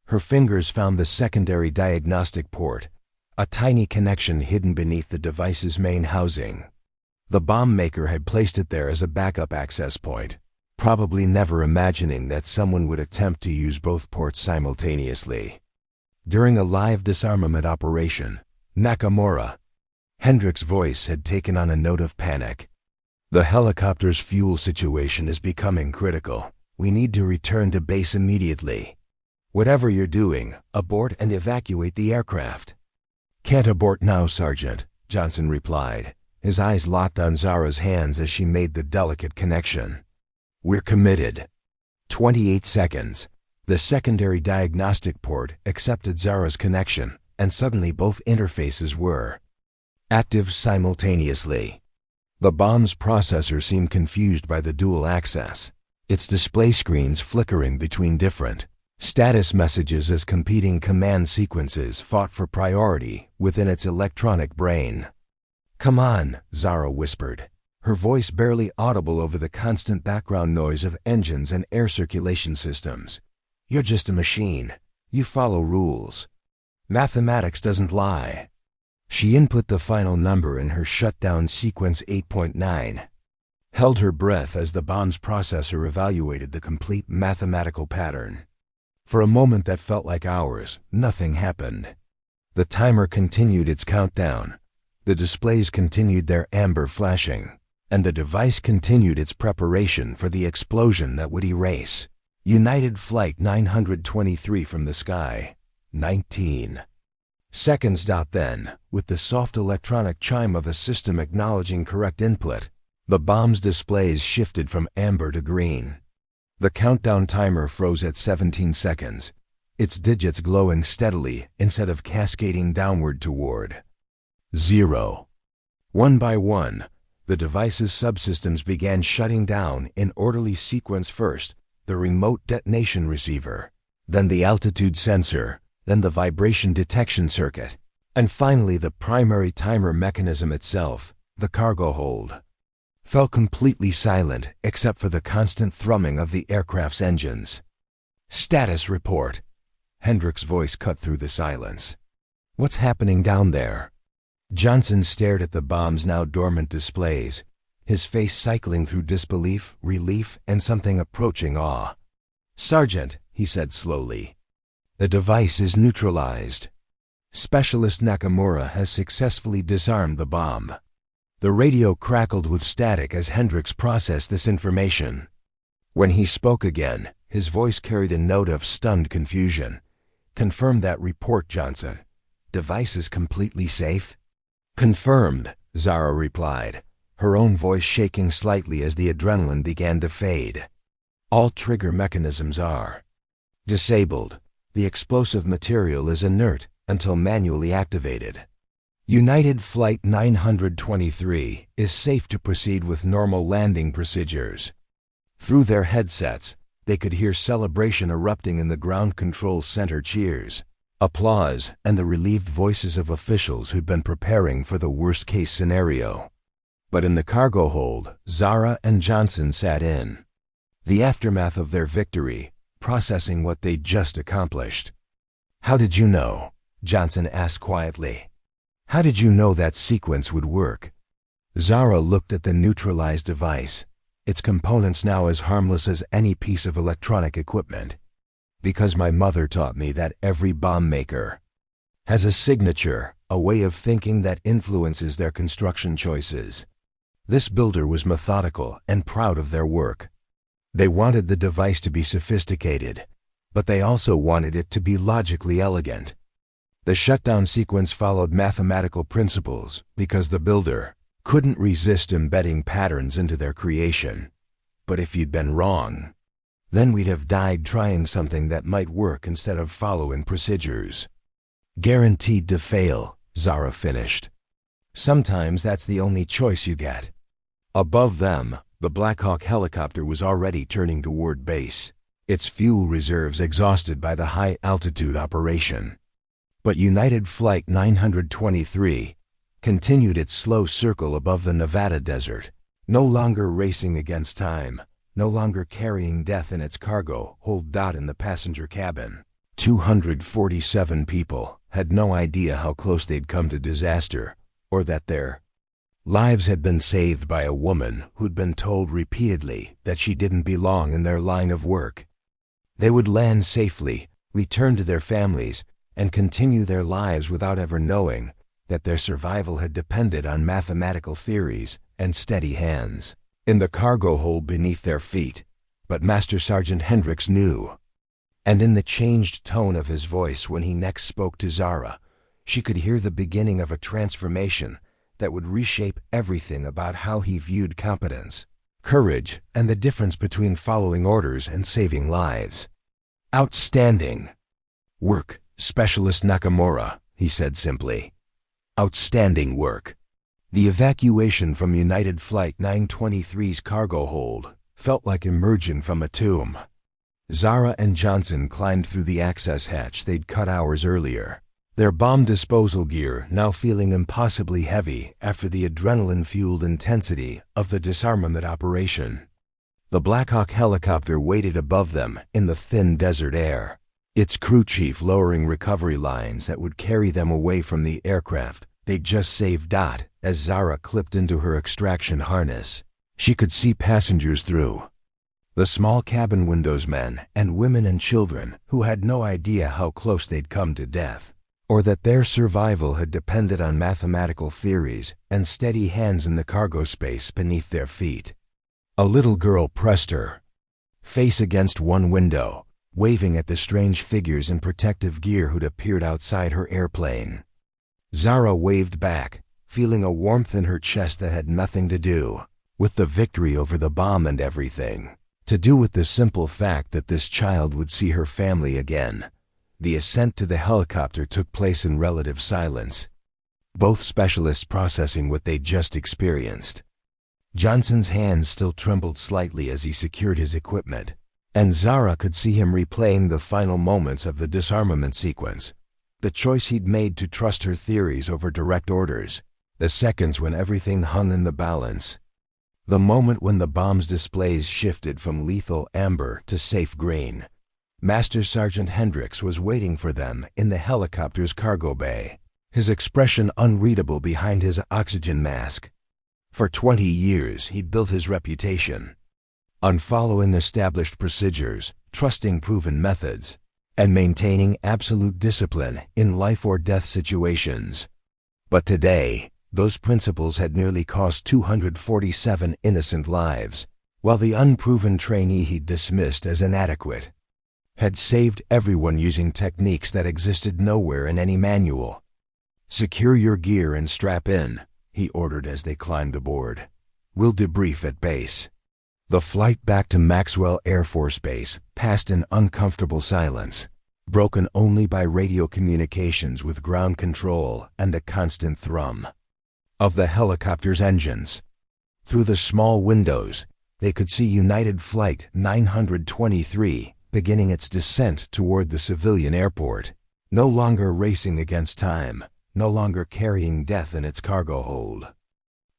Her fingers found the secondary diagnostic port, a tiny connection hidden beneath the device's main housing. The bomb maker had placed it there as a backup access point, probably never imagining that someone would attempt to use both ports simultaneously. During a live disarmament operation, Nakamura, Hendricks' voice had taken on a note of panic. The helicopter's fuel situation is becoming critical. We need to return to base immediately. Whatever you're doing, abort and evacuate the aircraft. Can't abort now, Sergeant, Johnson replied. His eyes locked on Zara's hands as she made the delicate connection. We're committed. 28 seconds. The secondary diagnostic port accepted Zara's connection, and suddenly both interfaces were active simultaneously. The bomb's processor seemed confused by the dual access, its display screens flickering between different status messages as competing command sequences fought for priority within its electronic brain. "Come on," Zara whispered, her voice barely audible over the constant background noise of engines and air circulation systems. "You're just a machine. You follow rules. Mathematics doesn't lie." She input the final number in her shutdown sequence 8.9, held her breath as the bomb's processor evaluated the complete mathematical pattern. For a moment that felt like hours, nothing happened. The timer continued its countdown, the displays continued their amber flashing, and the device continued its preparation for the explosion that would erase United Flight 923 from the sky. 19 seconds. Then, with the soft electronic chime of a system acknowledging correct input, the bomb's displays shifted from amber to green. The countdown timer froze at 17 seconds, its digits glowing steadily instead of cascading downward toward 0. One by one, the device's subsystems began shutting down in orderly sequence. First, the remote detonation receiver, then the altitude sensor, then the vibration detection circuit, and finally the primary timer mechanism itself, the cargo hold, fell completely silent except for the constant thrumming of the aircraft's engines. "Status report." Hendrick's voice cut through the silence. "What's happening down there?" Johnson stared at the bomb's now dormant displays, his face cycling through disbelief, relief, and something approaching awe. "Sergeant," he said slowly, "the device is neutralized. Specialist Nakamura has successfully disarmed the bomb." The radio crackled with static as Hendricks processed this information. When he spoke again, his voice carried a note of stunned confusion. "Confirm that report, Johnson. Device is completely safe?" "Confirmed," Zara replied, her own voice shaking slightly as the adrenaline began to fade. "All trigger mechanisms are disabled. The explosive material is inert until manually activated. United Flight 923 is safe to proceed with normal landing procedures." Through their headsets, they could hear celebration erupting in the ground control center, cheers, applause, and the relieved voices of officials who'd been preparing for the worst-case scenario. But in the cargo hold, Zara and Johnson sat in the aftermath of their victory, processing what they'd just accomplished. "How did you know?" Johnson asked quietly. "How did you know that sequence would work?" Zara looked at the neutralized device, its components now as harmless as any piece of electronic equipment. "Because my mother taught me that every bomb maker has a signature, a way of thinking that influences their construction choices." This builder was methodical and proud of their work. They wanted the device to be sophisticated, but they also wanted it to be logically elegant. The shutdown sequence followed mathematical principles because the builder couldn't resist embedding patterns into their creation. But if you'd been wrong, then we'd have died trying something that might work instead of following procedures. "Guaranteed to fail," Zara finished. "Sometimes that's the only choice you get." Above them, the Black Hawk helicopter was already turning toward base, its fuel reserves exhausted by the high-altitude operation. But United Flight 923 continued its slow circle above the Nevada desert, no longer racing against time, no longer carrying death in its cargo hold. In the passenger cabin, 247 people had no idea how close they'd come to disaster, or that their lives had been saved by a woman who'd been told repeatedly that she didn't belong in their line of work. They would land safely, return to their families, and continue their lives without ever knowing that their survival had depended on mathematical theories and steady hands. in the cargo hold beneath their feet, but Master Sergeant Hendricks knew. And in the changed tone of his voice when he next spoke to Zara, she could hear the beginning of a transformation that would reshape everything about how he viewed competence, courage, and the difference between following orders and saving lives. "Outstanding work, Specialist Nakamura," he said simply. "Outstanding work." The evacuation from United Flight 923's cargo hold felt like emerging from a tomb. Zara and Johnson climbed through the access hatch they'd cut hours earlier, their bomb disposal gear now feeling impossibly heavy after the adrenaline-fueled intensity of the disarmament operation. The Black Hawk helicopter waited above them in the thin desert air, its crew chief lowering recovery lines that would carry them away from the aircraft they'd just saved. As Zara clipped into her extraction harness, she could see passengers through. The small cabin windows, men and women and children who had no idea how close they'd come to death, or that their survival had depended on mathematical theories and steady hands in the cargo space beneath their feet. A little girl pressed her face against one window, waving at the strange figures in protective gear who'd appeared outside her airplane. Zara waved back, feeling a warmth in her chest that had nothing to do with the victory over the bomb and everything to do with the simple fact that this child would see her family again. The ascent to the helicopter took place in relative silence, both specialists processing what they'd just experienced. Johnson's hands still trembled slightly as he secured his equipment, and Zara could see him replaying the final moments of the disarmament sequence, the choice he'd made to trust her theories over direct orders, the seconds when everything hung in the balance, the moment when the bomb's displays shifted from lethal amber to safe green. Master Sergeant Hendricks was waiting for them in the helicopter's cargo bay, his expression unreadable behind his oxygen mask. For 20 years, he'd built his reputation on following established procedures, trusting proven methods, and maintaining absolute discipline in life-or-death situations. But today, those principles had nearly cost 247 innocent lives, while the unproven trainee he'd dismissed as inadequate had saved everyone using techniques that existed nowhere in any manual. "Secure your gear and strap in," he ordered as they climbed aboard. "We'll debrief at base." The flight back to Maxwell Air Force Base passed in uncomfortable silence, broken only by radio communications with ground control and the constant thrum of the helicopter's engines. Through the small windows, they could see United Flight 923 beginning its descent toward the civilian airport, no longer racing against time, no longer carrying death in its cargo hold.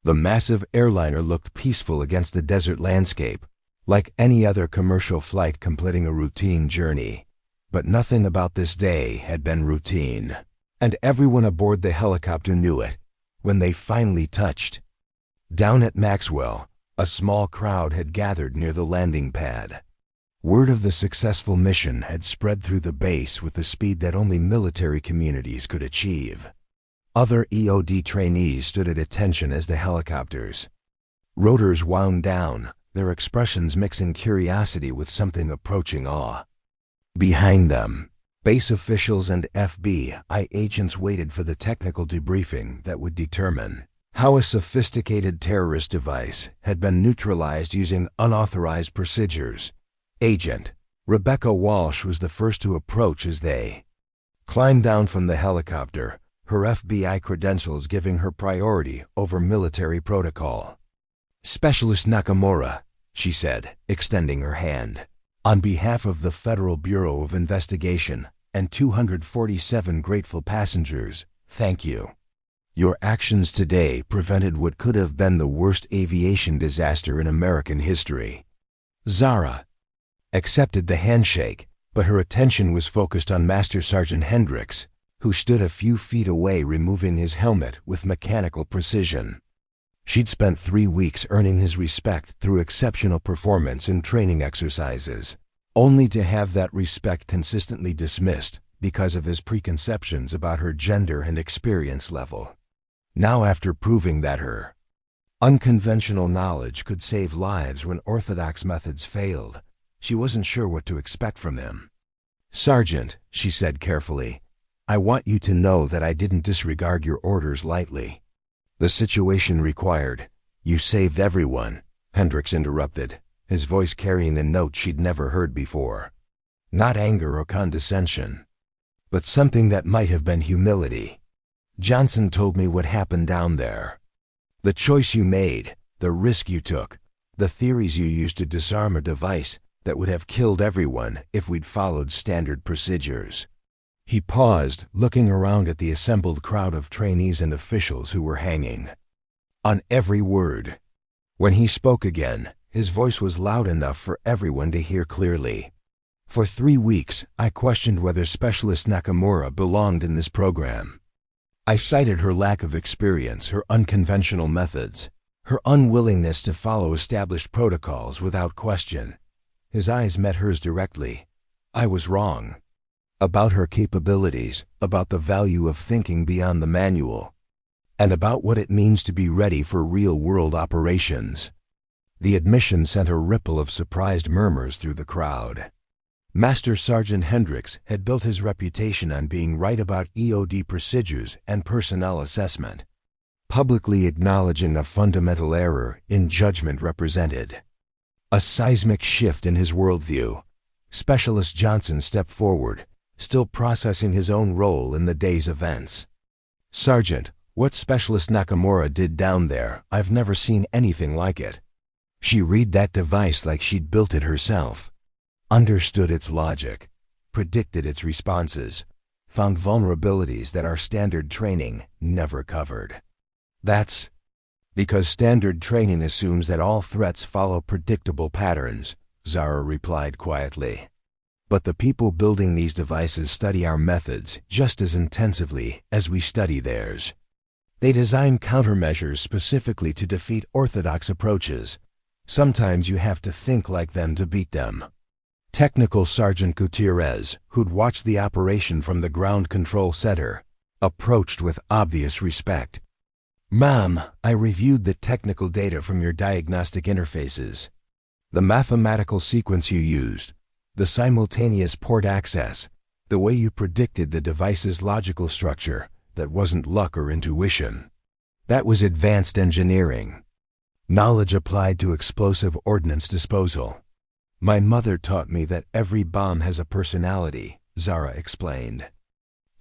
The massive airliner looked peaceful against the desert landscape, like any other commercial flight completing a routine journey. But nothing about this day had been routine, and everyone aboard the helicopter knew it when they finally touched. Down at Maxwell, a small crowd had gathered near the landing pad. Word of the successful mission had spread through the base with the speed that only military communities could achieve. Other EOD trainees stood at attention as the helicopters rotors wound down, their expressions mixing curiosity with something approaching awe. Behind them, base officials and FBI agents waited for the technical debriefing that would determine how a sophisticated terrorist device had been neutralized using unauthorized procedures. Agent Rebecca Walsh was the first to approach as they climbed down from the helicopter, her FBI credentials giving her priority over military protocol. "Specialist Nakamura," she said, extending her hand. "On behalf of the Federal Bureau of Investigation and 247 grateful passengers, thank you. Your actions today prevented what could have been the worst aviation disaster in American history." Zara accepted the handshake, but her attention was focused on Master Sergeant Hendricks, who stood a few feet away removing his helmet with mechanical precision. She'd spent 3 weeks earning his respect through exceptional performance in training exercises, only to have that respect consistently dismissed because of his preconceptions about her gender and experience level. Now, after proving that her Unconventional knowledge could save lives when orthodox methods failed. She wasn't sure what to expect from him. "Sergeant," she said carefully, "I want you to know that I didn't disregard your orders lightly. The situation required. You saved everyone," Hendricks interrupted, his voice carrying a note she'd never heard before. Not anger or condescension, but something that might have been humility. "Johnson told me what happened down there. The choice you made, the risk you took, the theories you used to disarm a device that would have killed everyone if we'd followed standard procedures." He paused, looking around at the assembled crowd of trainees and officials who were hanging on every word. When he spoke again, his voice was loud enough for everyone to hear clearly. "For 3 weeks, I questioned whether Specialist Nakamura belonged in this program. I cited her lack of experience, her unconventional methods, her unwillingness to follow established protocols without question." His eyes met hers directly. "I was wrong. About her capabilities, about the value of thinking beyond the manual, and about what it means to be ready for real-world operations." The admission sent a ripple of surprised murmurs through the crowd. Master Sergeant Hendricks had built his reputation on being right about EOD procedures and personnel assessment. Publicly acknowledging a fundamental error in judgment represented a seismic shift in his worldview. Specialist Johnson stepped forward, still processing his own role in the day's events. "Sergeant, what Specialist Nakamura did down there, I've never seen anything like it. She read that device like she'd built it herself. Understood its logic, predicted its responses, found vulnerabilities that our standard training never covered. That's because standard training assumes that all threats follow predictable patterns," Zara replied quietly. "But the people building these devices study our methods just as intensively as we study theirs. They design countermeasures specifically to defeat orthodox approaches. Sometimes you have to think like them to beat them." Technical Sergeant Gutierrez, who'd watched the operation from the ground control center, approached with obvious respect. "Ma'am, I reviewed the technical data from your diagnostic interfaces. The mathematical sequence you used, the simultaneous port access, the way you predicted the device's logical structure, that wasn't luck or intuition. That was advanced engineering. Knowledge applied to explosive ordnance disposal. My mother taught me that every bomb has a personality," Zara explained.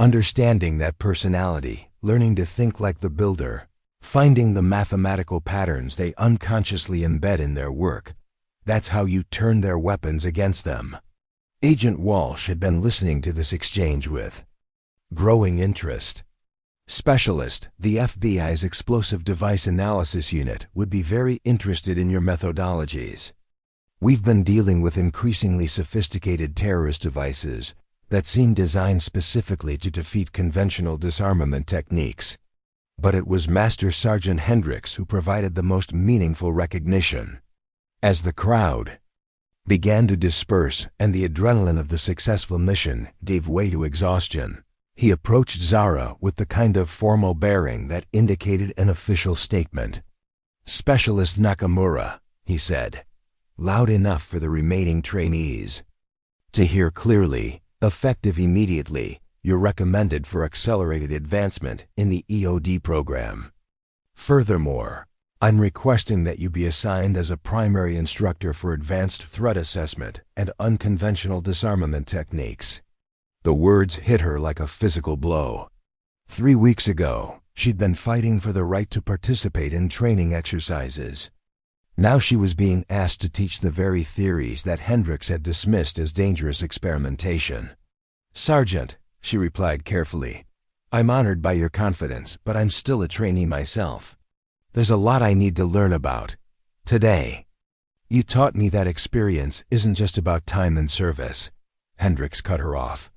"Understanding that personality, learning to think like the builder, finding the mathematical patterns they unconsciously embed in their work, that's how you turn their weapons against them." Agent Walsh had been listening to this exchange with growing interest. "Specialist, the FBI's Explosive Device Analysis Unit would be very interested in your methodologies. We've been dealing with increasingly sophisticated terrorist devices that seem designed specifically to defeat conventional disarmament techniques. But it was Master Sergeant Hendricks who provided the most meaningful recognition." As the crowd began to disperse and the adrenaline of the successful mission gave way to exhaustion, he approached Zara with the kind of formal bearing that indicated an official statement. "Specialist Nakamura," he said, loud enough for the remaining trainees to hear clearly, "effective immediately, you're recommended for accelerated advancement in the EOD program. Furthermore, I'm requesting that you be assigned as a primary instructor for advanced threat assessment and unconventional disarmament techniques." The words hit her like a physical blow. 3 weeks ago, she'd been fighting for the right to participate in training exercises. Now she was being asked to teach the very theories that Hendricks had dismissed as dangerous experimentation. "Sergeant," she replied carefully, "I'm honored by your confidence, but I'm still a trainee myself. There's a lot I need to learn about. Today, you taught me that experience isn't just about time and service." Hendricks cut her off.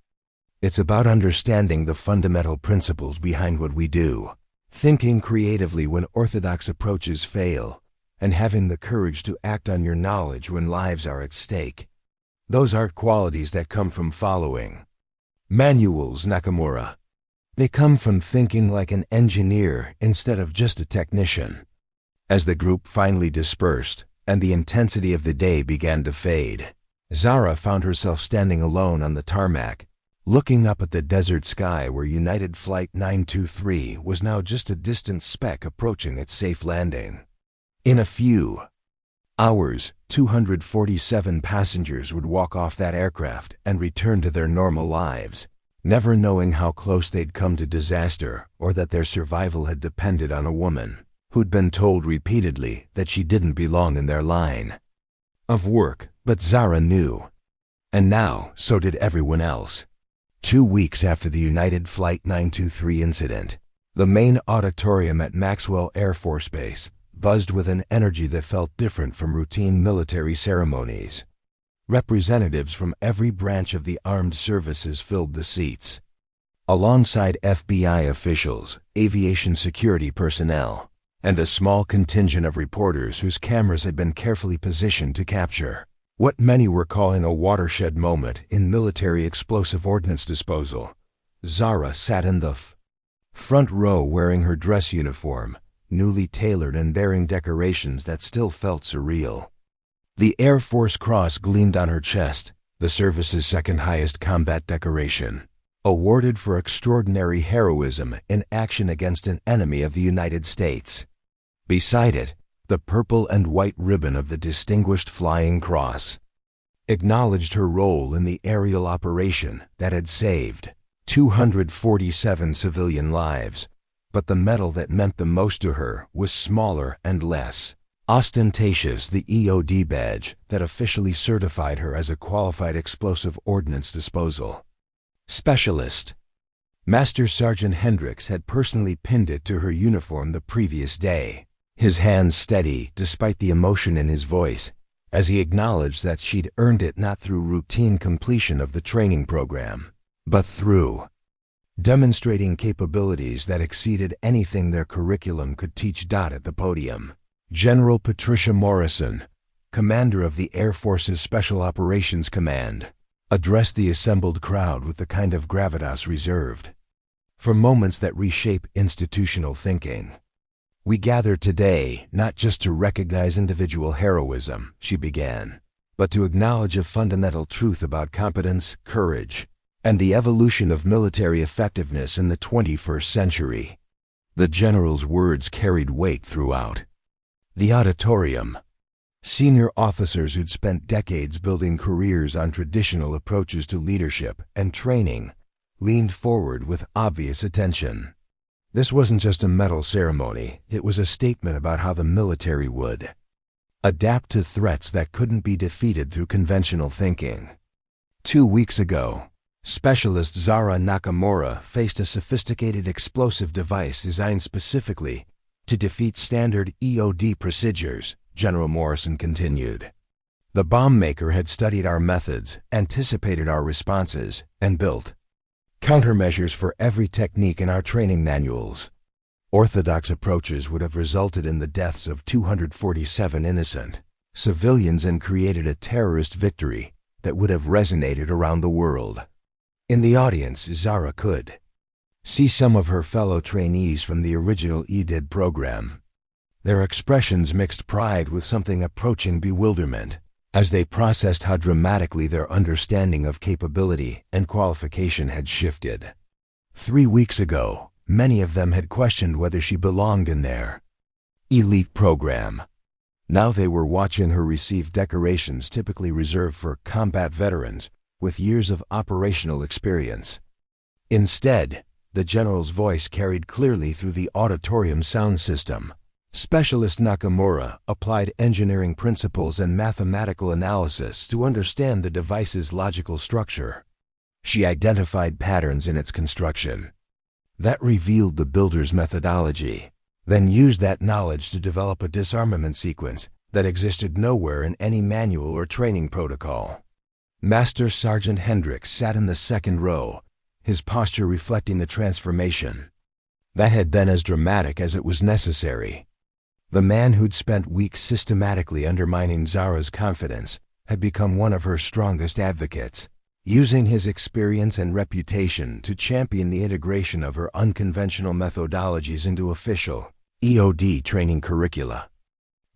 "It's about understanding the fundamental principles behind what we do, thinking creatively when orthodox approaches fail, and having the courage to act on your knowledge when lives are at stake. Those aren't qualities that come from following manuals, Nakamura. They come from thinking like an engineer instead of just a technician." As the group finally dispersed, and the intensity of the day began to fade, Zara found herself standing alone on the tarmac, looking up at the desert sky where United Flight 923 was now just a distant speck approaching its safe landing. In a few hours, 247 passengers would walk off that aircraft and return to their normal lives, never knowing how close they'd come to disaster or that their survival had depended on a woman who'd been told repeatedly that she didn't belong in their line of work. But Zara knew. And now, so did everyone else. 2 weeks after the United Flight 923 incident, the main auditorium at Maxwell Air Force Base buzzed with an energy that felt different from routine military ceremonies. Representatives from every branch of the armed services filled the seats, alongside FBI officials, aviation security personnel, and a small contingent of reporters whose cameras had been carefully positioned to capture what many were calling a watershed moment in military explosive ordnance disposal. Zara sat in the front row wearing her dress uniform, newly tailored and bearing decorations that still felt surreal. The Air Force Cross gleamed on her chest, the service's second highest combat decoration, awarded for extraordinary heroism in action against an enemy of the United States. Beside it, the purple and white ribbon of the Distinguished Flying Cross acknowledged her role in the aerial operation that had saved 247 civilian lives, but the medal that meant the most to her was smaller and less ostentatious: the EOD badge that officially certified her as a qualified explosive ordnance disposal specialist. Master Sergeant Hendricks had personally pinned it to her uniform the previous day, his hands steady despite the emotion in his voice, as he acknowledged that she'd earned it not through routine completion of the training program, but through demonstrating capabilities that exceeded anything their curriculum could teach. At the podium, General Patricia Morrison, commander of the Air Force's Special Operations Command, addressed the assembled crowd with the kind of gravitas reserved for moments that reshape institutional thinking. "We gather today not just to recognize individual heroism," she began, "but to acknowledge a fundamental truth about competence, courage, and the evolution of military effectiveness in the 21st century." The general's words carried weight throughout the auditorium. Senior officers who'd spent decades building careers on traditional approaches to leadership and training leaned forward with obvious attention. This wasn't just a medal ceremony, it was a statement about how the military would adapt to threats that couldn't be defeated through conventional thinking. 2 weeks ago, Specialist Zara Nakamura faced a sophisticated explosive device designed specifically to defeat standard EOD procedures, General Morrison continued. "The bomb maker had studied our methods, anticipated our responses, and built countermeasures for every technique in our training manuals. Orthodox approaches would have resulted in the deaths of 247 innocent civilians and created a terrorist victory that would have resonated around the world." In the audience, Zara could see some of her fellow trainees from the original EDID program. Their expressions mixed pride with something approaching bewilderment, as they processed how dramatically their understanding of capability and qualification had shifted. 3 weeks ago, many of them had questioned whether she belonged in their elite program. Now they were watching her receive decorations typically reserved for combat veterans with years of operational experience. Instead, the general's voice carried clearly through the auditorium sound system. Specialist Nakamura applied engineering principles and mathematical analysis to understand the device's logical structure. She identified patterns in its construction that revealed the builder's methodology, then used that knowledge to develop a disarmament sequence that existed nowhere in any manual or training protocol. Master Sergeant Hendricks sat in the second row, his posture reflecting the transformation that had been as dramatic as it was necessary. The man who'd spent weeks systematically undermining Zara's confidence had become one of her strongest advocates, using his experience and reputation to champion the integration of her unconventional methodologies into official EOD training curricula.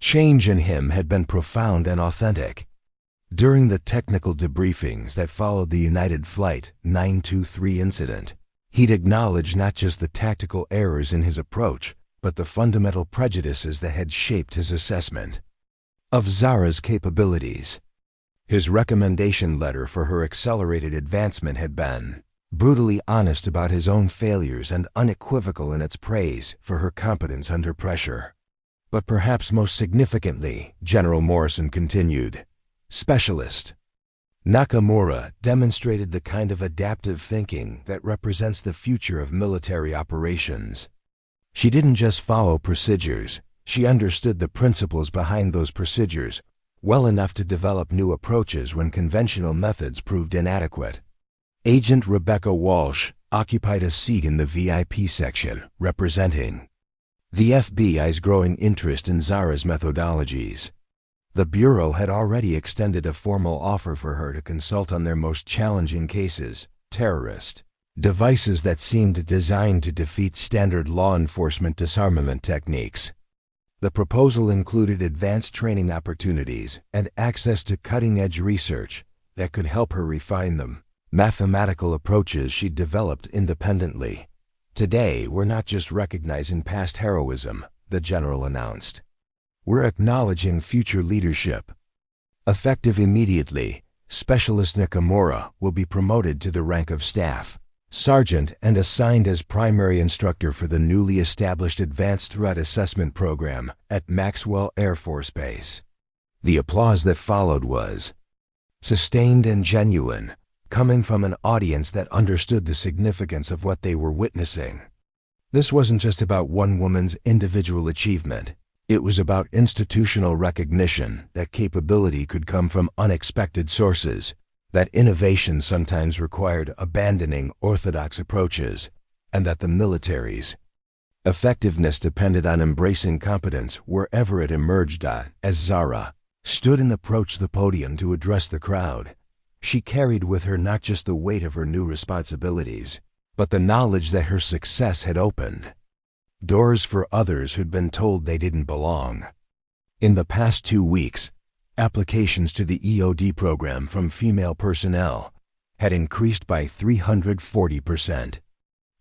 Change in him had been profound and authentic. During the technical debriefings that followed the United Flight 923 incident, he'd acknowledged not just the tactical errors in his approach, but the fundamental prejudices that had shaped his assessment of Zara's capabilities. His recommendation letter for her accelerated advancement had been brutally honest about his own failures and unequivocal in its praise for her competence under pressure. But perhaps most significantly, General Morrison continued, Specialist Nakamura demonstrated the kind of adaptive thinking that represents the future of military operations. She didn't just follow procedures, she understood the principles behind those procedures well enough to develop new approaches when conventional methods proved inadequate. Agent Rebecca Walsh occupied a seat in the VIP section, representing the FBI's growing interest in Zara's methodologies. The Bureau had already extended a formal offer for her to consult on their most challenging cases, terrorist devices that seemed designed to defeat standard law enforcement disarmament techniques. The proposal included advanced training opportunities and access to cutting-edge research that could help her refine them. Mathematical approaches she'd developed independently. Today, we're not just recognizing past heroism, the general announced. We're acknowledging future leadership. Effective immediately, Specialist Nakamura will be promoted to the rank of Staff Sergeant and assigned as primary instructor for the newly established Advanced Threat Assessment Program at Maxwell Air Force Base. The applause that followed was sustained and genuine, coming from an audience that understood the significance of what they were witnessing. This wasn't just about one woman's individual achievement. It was about institutional recognition that capability could come from unexpected sources, that innovation sometimes required abandoning orthodox approaches, and that the military's effectiveness depended on embracing competence wherever it emerged. As Zara stood and approached the podium to address the crowd, she carried with her not just the weight of her new responsibilities, but the knowledge that her success had opened doors for others who'd been told they didn't belong. In the past 2 weeks, applications to the EOD program from female personnel had increased by 340%.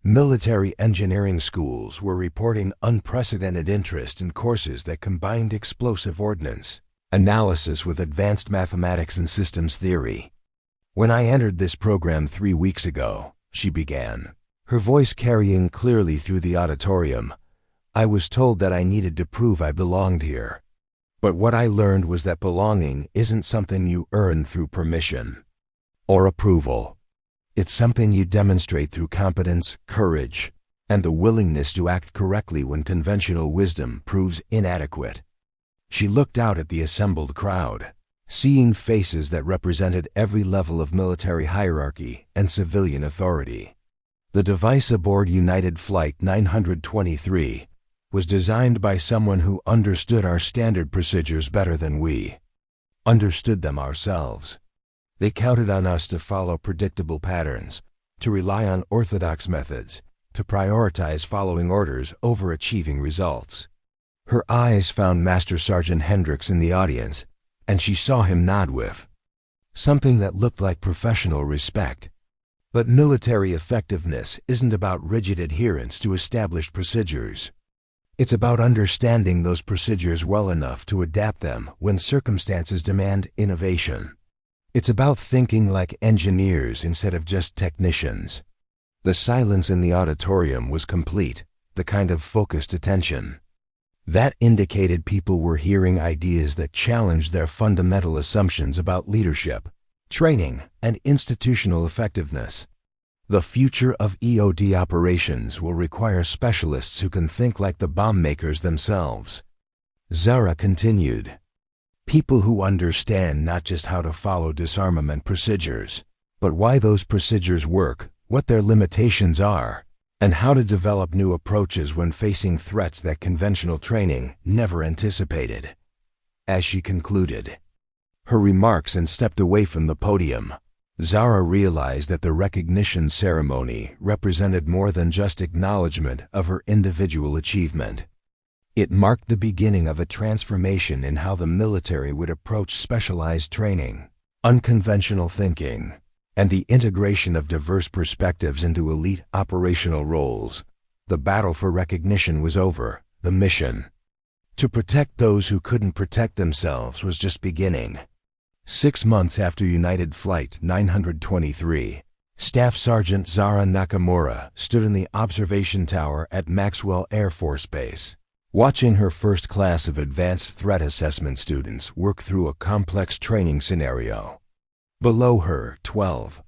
Military engineering schools were reporting unprecedented interest in courses that combined explosive ordnance analysis with advanced mathematics and systems theory. When I entered this program 3 weeks ago, she began, her voice carrying clearly through the auditorium, I was told that I needed to prove I belonged here. But what I learned was that belonging isn't something you earn through permission or approval. It's something you demonstrate through competence, courage, and the willingness to act correctly when conventional wisdom proves inadequate. She looked out at the assembled crowd, seeing faces that represented every level of military hierarchy and civilian authority. The device aboard United Flight 923 was designed by someone who understood our standard procedures better than we understood them ourselves. They counted on us to follow predictable patterns, to rely on orthodox methods, to prioritize following orders over achieving results. Her eyes found Master Sergeant Hendricks in the audience, and she saw him nod with something that looked like professional respect. But military effectiveness isn't about rigid adherence to established procedures. It's about understanding those procedures well enough to adapt them when circumstances demand innovation. It's about thinking like engineers instead of just technicians. The silence in the auditorium was complete, the kind of focused attention that indicated people were hearing ideas that challenged their fundamental assumptions about leadership, training, and institutional effectiveness. The future of EOD operations will require specialists who can think like the bomb makers themselves. Zara continued, people who understand not just how to follow disarmament procedures, but why those procedures work, what their limitations are, and how to develop new approaches when facing threats that conventional training never anticipated. As she concluded her remarks and stepped away from the podium, Zara realized that the recognition ceremony represented more than just acknowledgement of her individual achievement. It marked the beginning of a transformation in how the military would approach specialized training, unconventional thinking, and the integration of diverse perspectives into elite operational roles. The battle for recognition was over. The mission to protect those who couldn't protect themselves was just beginning. 6 months after United Flight 923, Staff Sergeant Zara Nakamura stood in the observation tower at Maxwell Air Force Base, watching her first class of advanced threat assessment students work through a complex training scenario. Below her, 12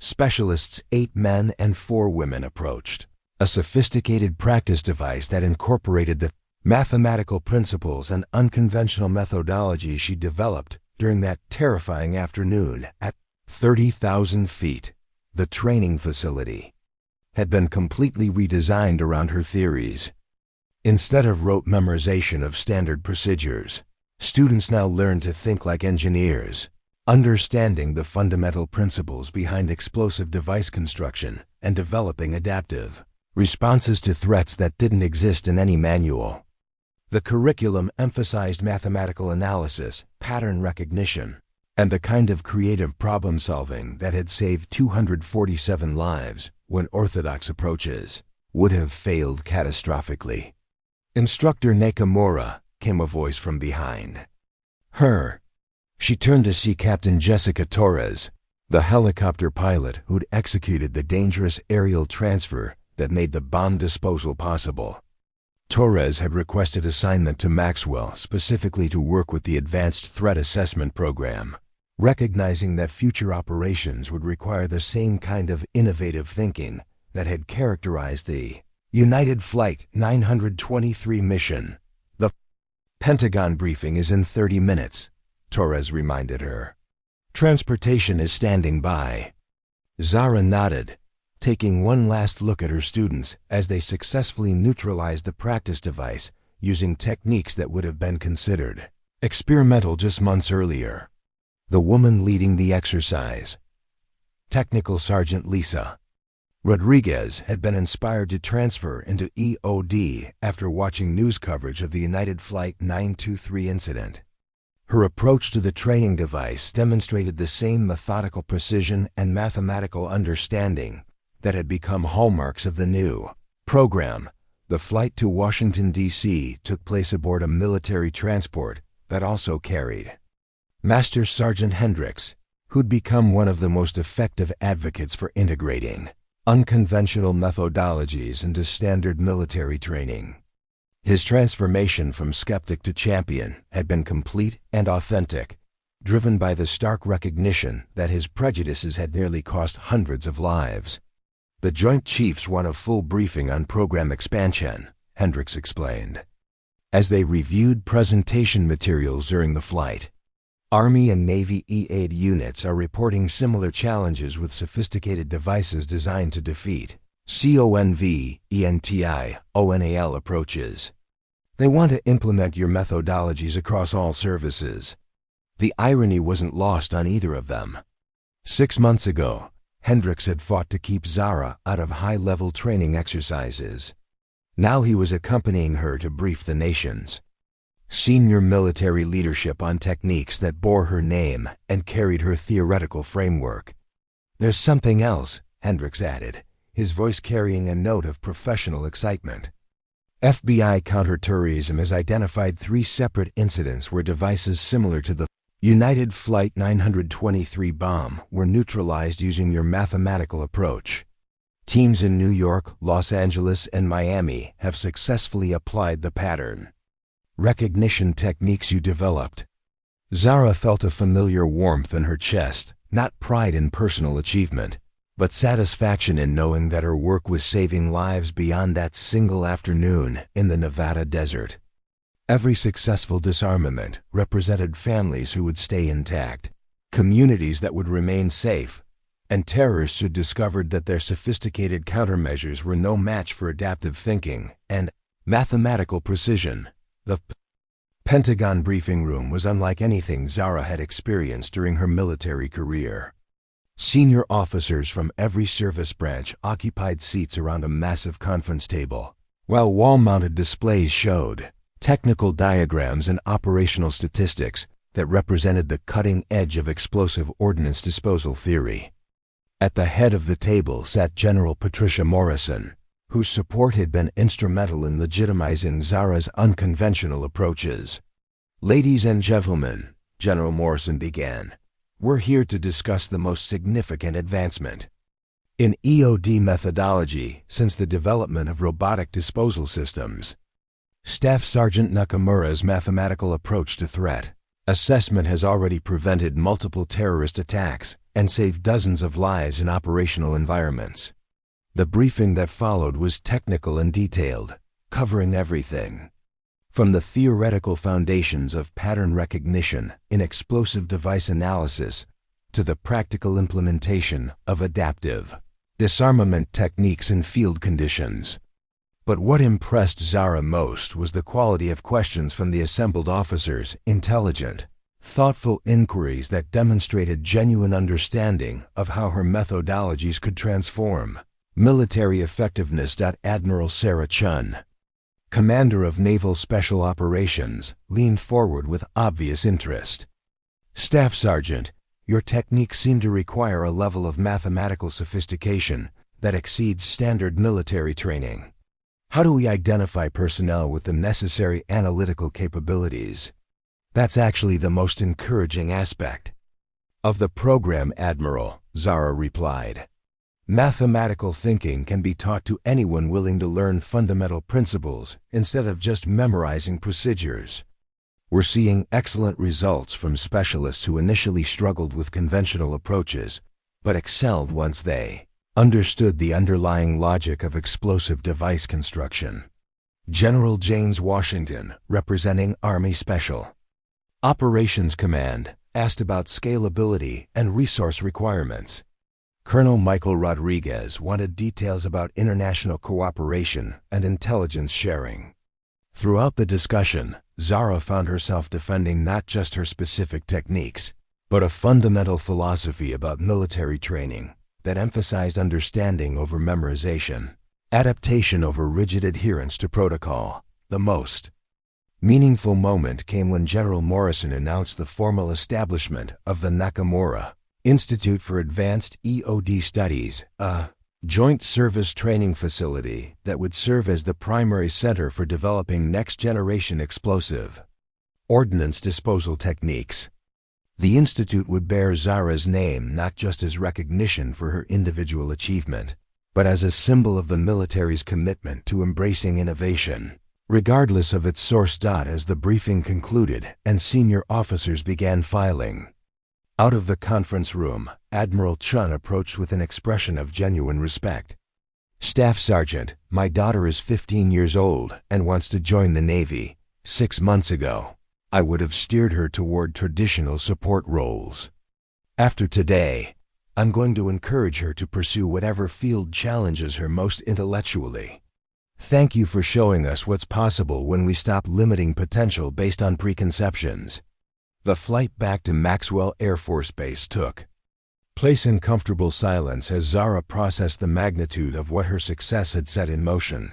specialists, 8 men and 4 women, approached a sophisticated practice device that incorporated the mathematical principles and unconventional methodologies she developed during that terrifying afternoon. At 30,000 feet, the training facility had been completely redesigned around her theories. Instead of rote memorization of standard procedures, students now learned to think like engineers, understanding the fundamental principles behind explosive device construction and developing adaptive responses to threats that didn't exist in any manual. The curriculum emphasized mathematical analysis, pattern recognition, and the kind of creative problem-solving that had saved 247 lives when orthodox approaches would have failed catastrophically. "Instructor Nakamura," came a voice from behind her. She turned to see Captain Jessica Torres, the helicopter pilot who'd executed the dangerous aerial transfer that made the bomb disposal possible. Torres had requested assignment to Maxwell specifically to work with the Advanced Threat Assessment Program, recognizing that future operations would require the same kind of innovative thinking that had characterized the United Flight 923 mission. "The Pentagon briefing is in 30 minutes, Torres reminded her. "Transportation is standing by." Zara nodded, taking one last look at her students as they successfully neutralized the practice device using techniques that would have been considered experimental just months earlier. The woman leading the exercise, Technical Sergeant Lisa Rodriguez, had been inspired to transfer into EOD after watching news coverage of the United Flight 923 incident. Her approach to the training device demonstrated the same methodical precision and mathematical understanding that had become hallmarks of the new program. The flight to Washington, D.C. took place aboard a military transport that also carried Master Sergeant Hendricks, who'd become one of the most effective advocates for integrating unconventional methodologies into standard military training. His transformation from skeptic to champion had been complete and authentic, driven by the stark recognition that his prejudices had nearly cost hundreds of lives. "The Joint Chiefs want a full briefing on program expansion," Hendricks explained, as they reviewed presentation materials during the flight. Army and Navy EAD units are reporting similar challenges with sophisticated devices designed to defeat CONVENTIONAL approaches. They want to implement your methodologies across all services. The irony wasn't lost on either of them. 6 months ago, Hendricks had fought to keep Zara out of high-level training exercises. Now he was accompanying her to brief the nation's senior military leadership on techniques that bore her name and carried her theoretical framework. "There's something else," Hendricks added, his voice carrying a note of professional excitement. FBI counterterrorism has identified 3 separate incidents where devices similar to the United Flight 923 bomb were neutralized using your mathematical approach. Teams in New York, Los Angeles, and Miami have successfully applied the pattern recognition techniques you developed. Zara felt a familiar warmth in her chest, not pride in personal achievement, but satisfaction in knowing that her work was saving lives beyond that single afternoon in the Nevada desert. Every successful disarmament represented families who would stay intact, communities that would remain safe, and terrorists who discovered that their sophisticated countermeasures were no match for adaptive thinking and mathematical precision. The Pentagon briefing room was unlike anything Zara had experienced during her military career. Senior officers from every service branch occupied seats around a massive conference table, while wall-mounted displays showed technical diagrams and operational statistics that represented the cutting edge of explosive ordnance disposal theory. At the head of the table sat General Patricia Morrison, whose support had been instrumental in legitimizing Zara's unconventional approaches. "Ladies and gentlemen," General Morrison began, "we're here to discuss the most significant advancement in EOD methodology since the development of robotic disposal systems. Staff Sergeant Nakamura's mathematical approach to threat assessment has already prevented multiple terrorist attacks and saved dozens of lives in operational environments." The briefing that followed was technical and detailed, covering everything from the theoretical foundations of pattern recognition in explosive device analysis to the practical implementation of adaptive disarmament techniques in field conditions. But what impressed Zara most was the quality of questions from the assembled officers, intelligent, thoughtful inquiries that demonstrated genuine understanding of how her methodologies could transform military effectiveness. Admiral Sarah Chun, commander of Naval Special Operations, leaned forward with obvious interest. "Staff Sergeant, your techniques seem to require a level of mathematical sophistication that exceeds standard military training. How do we identify personnel with the necessary analytical capabilities?" "That's actually the most encouraging aspect of the program, Admiral," Zara replied. "Mathematical thinking can be taught to anyone willing to learn fundamental principles instead of just memorizing procedures. We're seeing excellent results from specialists who initially struggled with conventional approaches, but excelled once they understood the underlying logic of explosive device construction." General James Washington, representing Army Special Operations Command, asked about scalability and resource requirements. Colonel Michael Rodriguez wanted details about international cooperation and intelligence sharing. Throughout the discussion, Zara found herself defending not just her specific techniques, but a fundamental philosophy about military training that emphasized understanding over memorization, adaptation over rigid adherence to protocol. The most meaningful moment came when General Morrison announced the formal establishment of the Nakamura Institute for Advanced EOD Studies, a joint service training facility that would serve as the primary center for developing next-generation explosive ordnance disposal techniques. The institute would bear Zara's name not just as recognition for her individual achievement, but as a symbol of the military's commitment to embracing innovation, regardless of its source. As the briefing concluded and senior officers began filing out of the conference room, Admiral Chun approached with an expression of genuine respect. "Staff Sergeant, my daughter is 15 years old and wants to join the Navy. 6 months ago, I would have steered her toward traditional support roles. After today, I'm going to encourage her to pursue whatever field challenges her most intellectually. Thank you for showing us what's possible when we stop limiting potential based on preconceptions." The flight back to Maxwell Air Force Base took place in comfortable silence as Zara processed the magnitude of what her success had set in motion.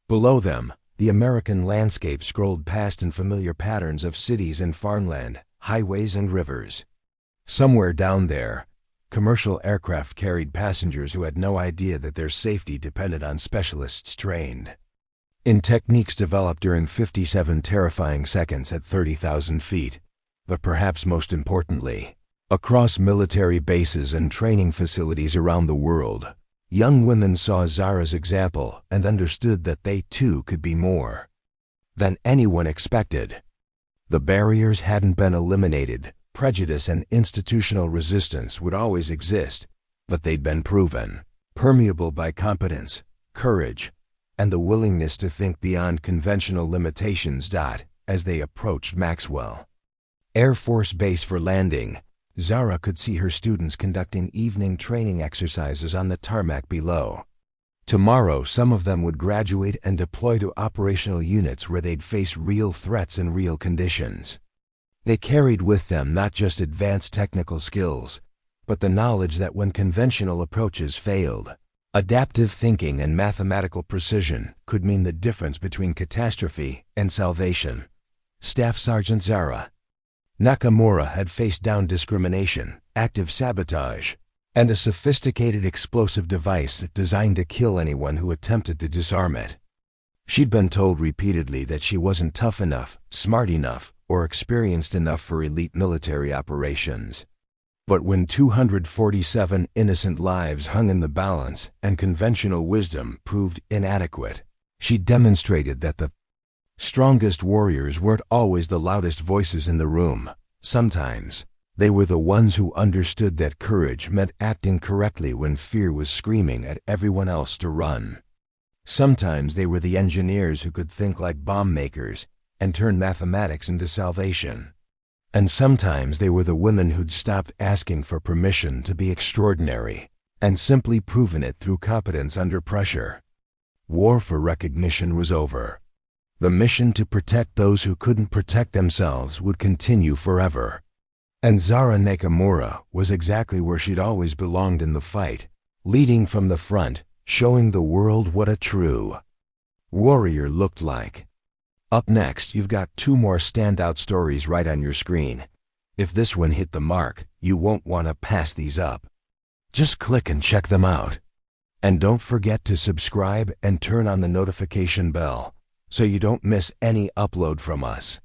Below them, the American landscape scrolled past in familiar patterns of cities and farmland, highways and rivers. Somewhere down there, commercial aircraft carried passengers who had no idea that their safety depended on specialists trained in techniques developed during 57 terrifying seconds at 30,000 feet. But perhaps most importantly, across military bases and training facilities around the world, young women saw Zara's example and understood that they too could be more than anyone expected. The barriers hadn't been eliminated, prejudice and institutional resistance would always exist, but they'd been proven permeable by competence, courage, and the willingness to think beyond conventional limitations. As they approached Maxwell Air Force Base for landing, Zara could see her students conducting evening training exercises on the tarmac below. Tomorrow, some of them would graduate and deploy to operational units where they'd face real threats in real conditions. They carried with them not just advanced technical skills, but the knowledge that when conventional approaches failed, Adaptive thinking and mathematical precision could mean the difference between catastrophe and salvation. Staff Sergeant Zara Nakamura had faced down discrimination, active sabotage, and a sophisticated explosive device designed to kill anyone who attempted to disarm it. She'd been told repeatedly that she wasn't tough enough, smart enough, or experienced enough for elite military operations. But when 247 innocent lives hung in the balance and conventional wisdom proved inadequate, she demonstrated that the strongest warriors weren't always the loudest voices in the room. Sometimes, they were the ones who understood that courage meant acting correctly when fear was screaming at everyone else to run. Sometimes they were the engineers who could think like bomb makers and turn mathematics into salvation. And sometimes they were the women who'd stopped asking for permission to be extraordinary and simply proven it through competence under pressure. War for recognition was over. The mission to protect those who couldn't protect themselves would continue forever. And Zara Nakamura was exactly where she'd always belonged in the fight, leading from the front, showing the world what a true warrior looked like. Up next, you've got 2 more standout stories right on your screen. If this one hit the mark, you won't want to pass these up. Just click and check them out. And don't forget to subscribe and turn on the notification bell so you don't miss any upload from us.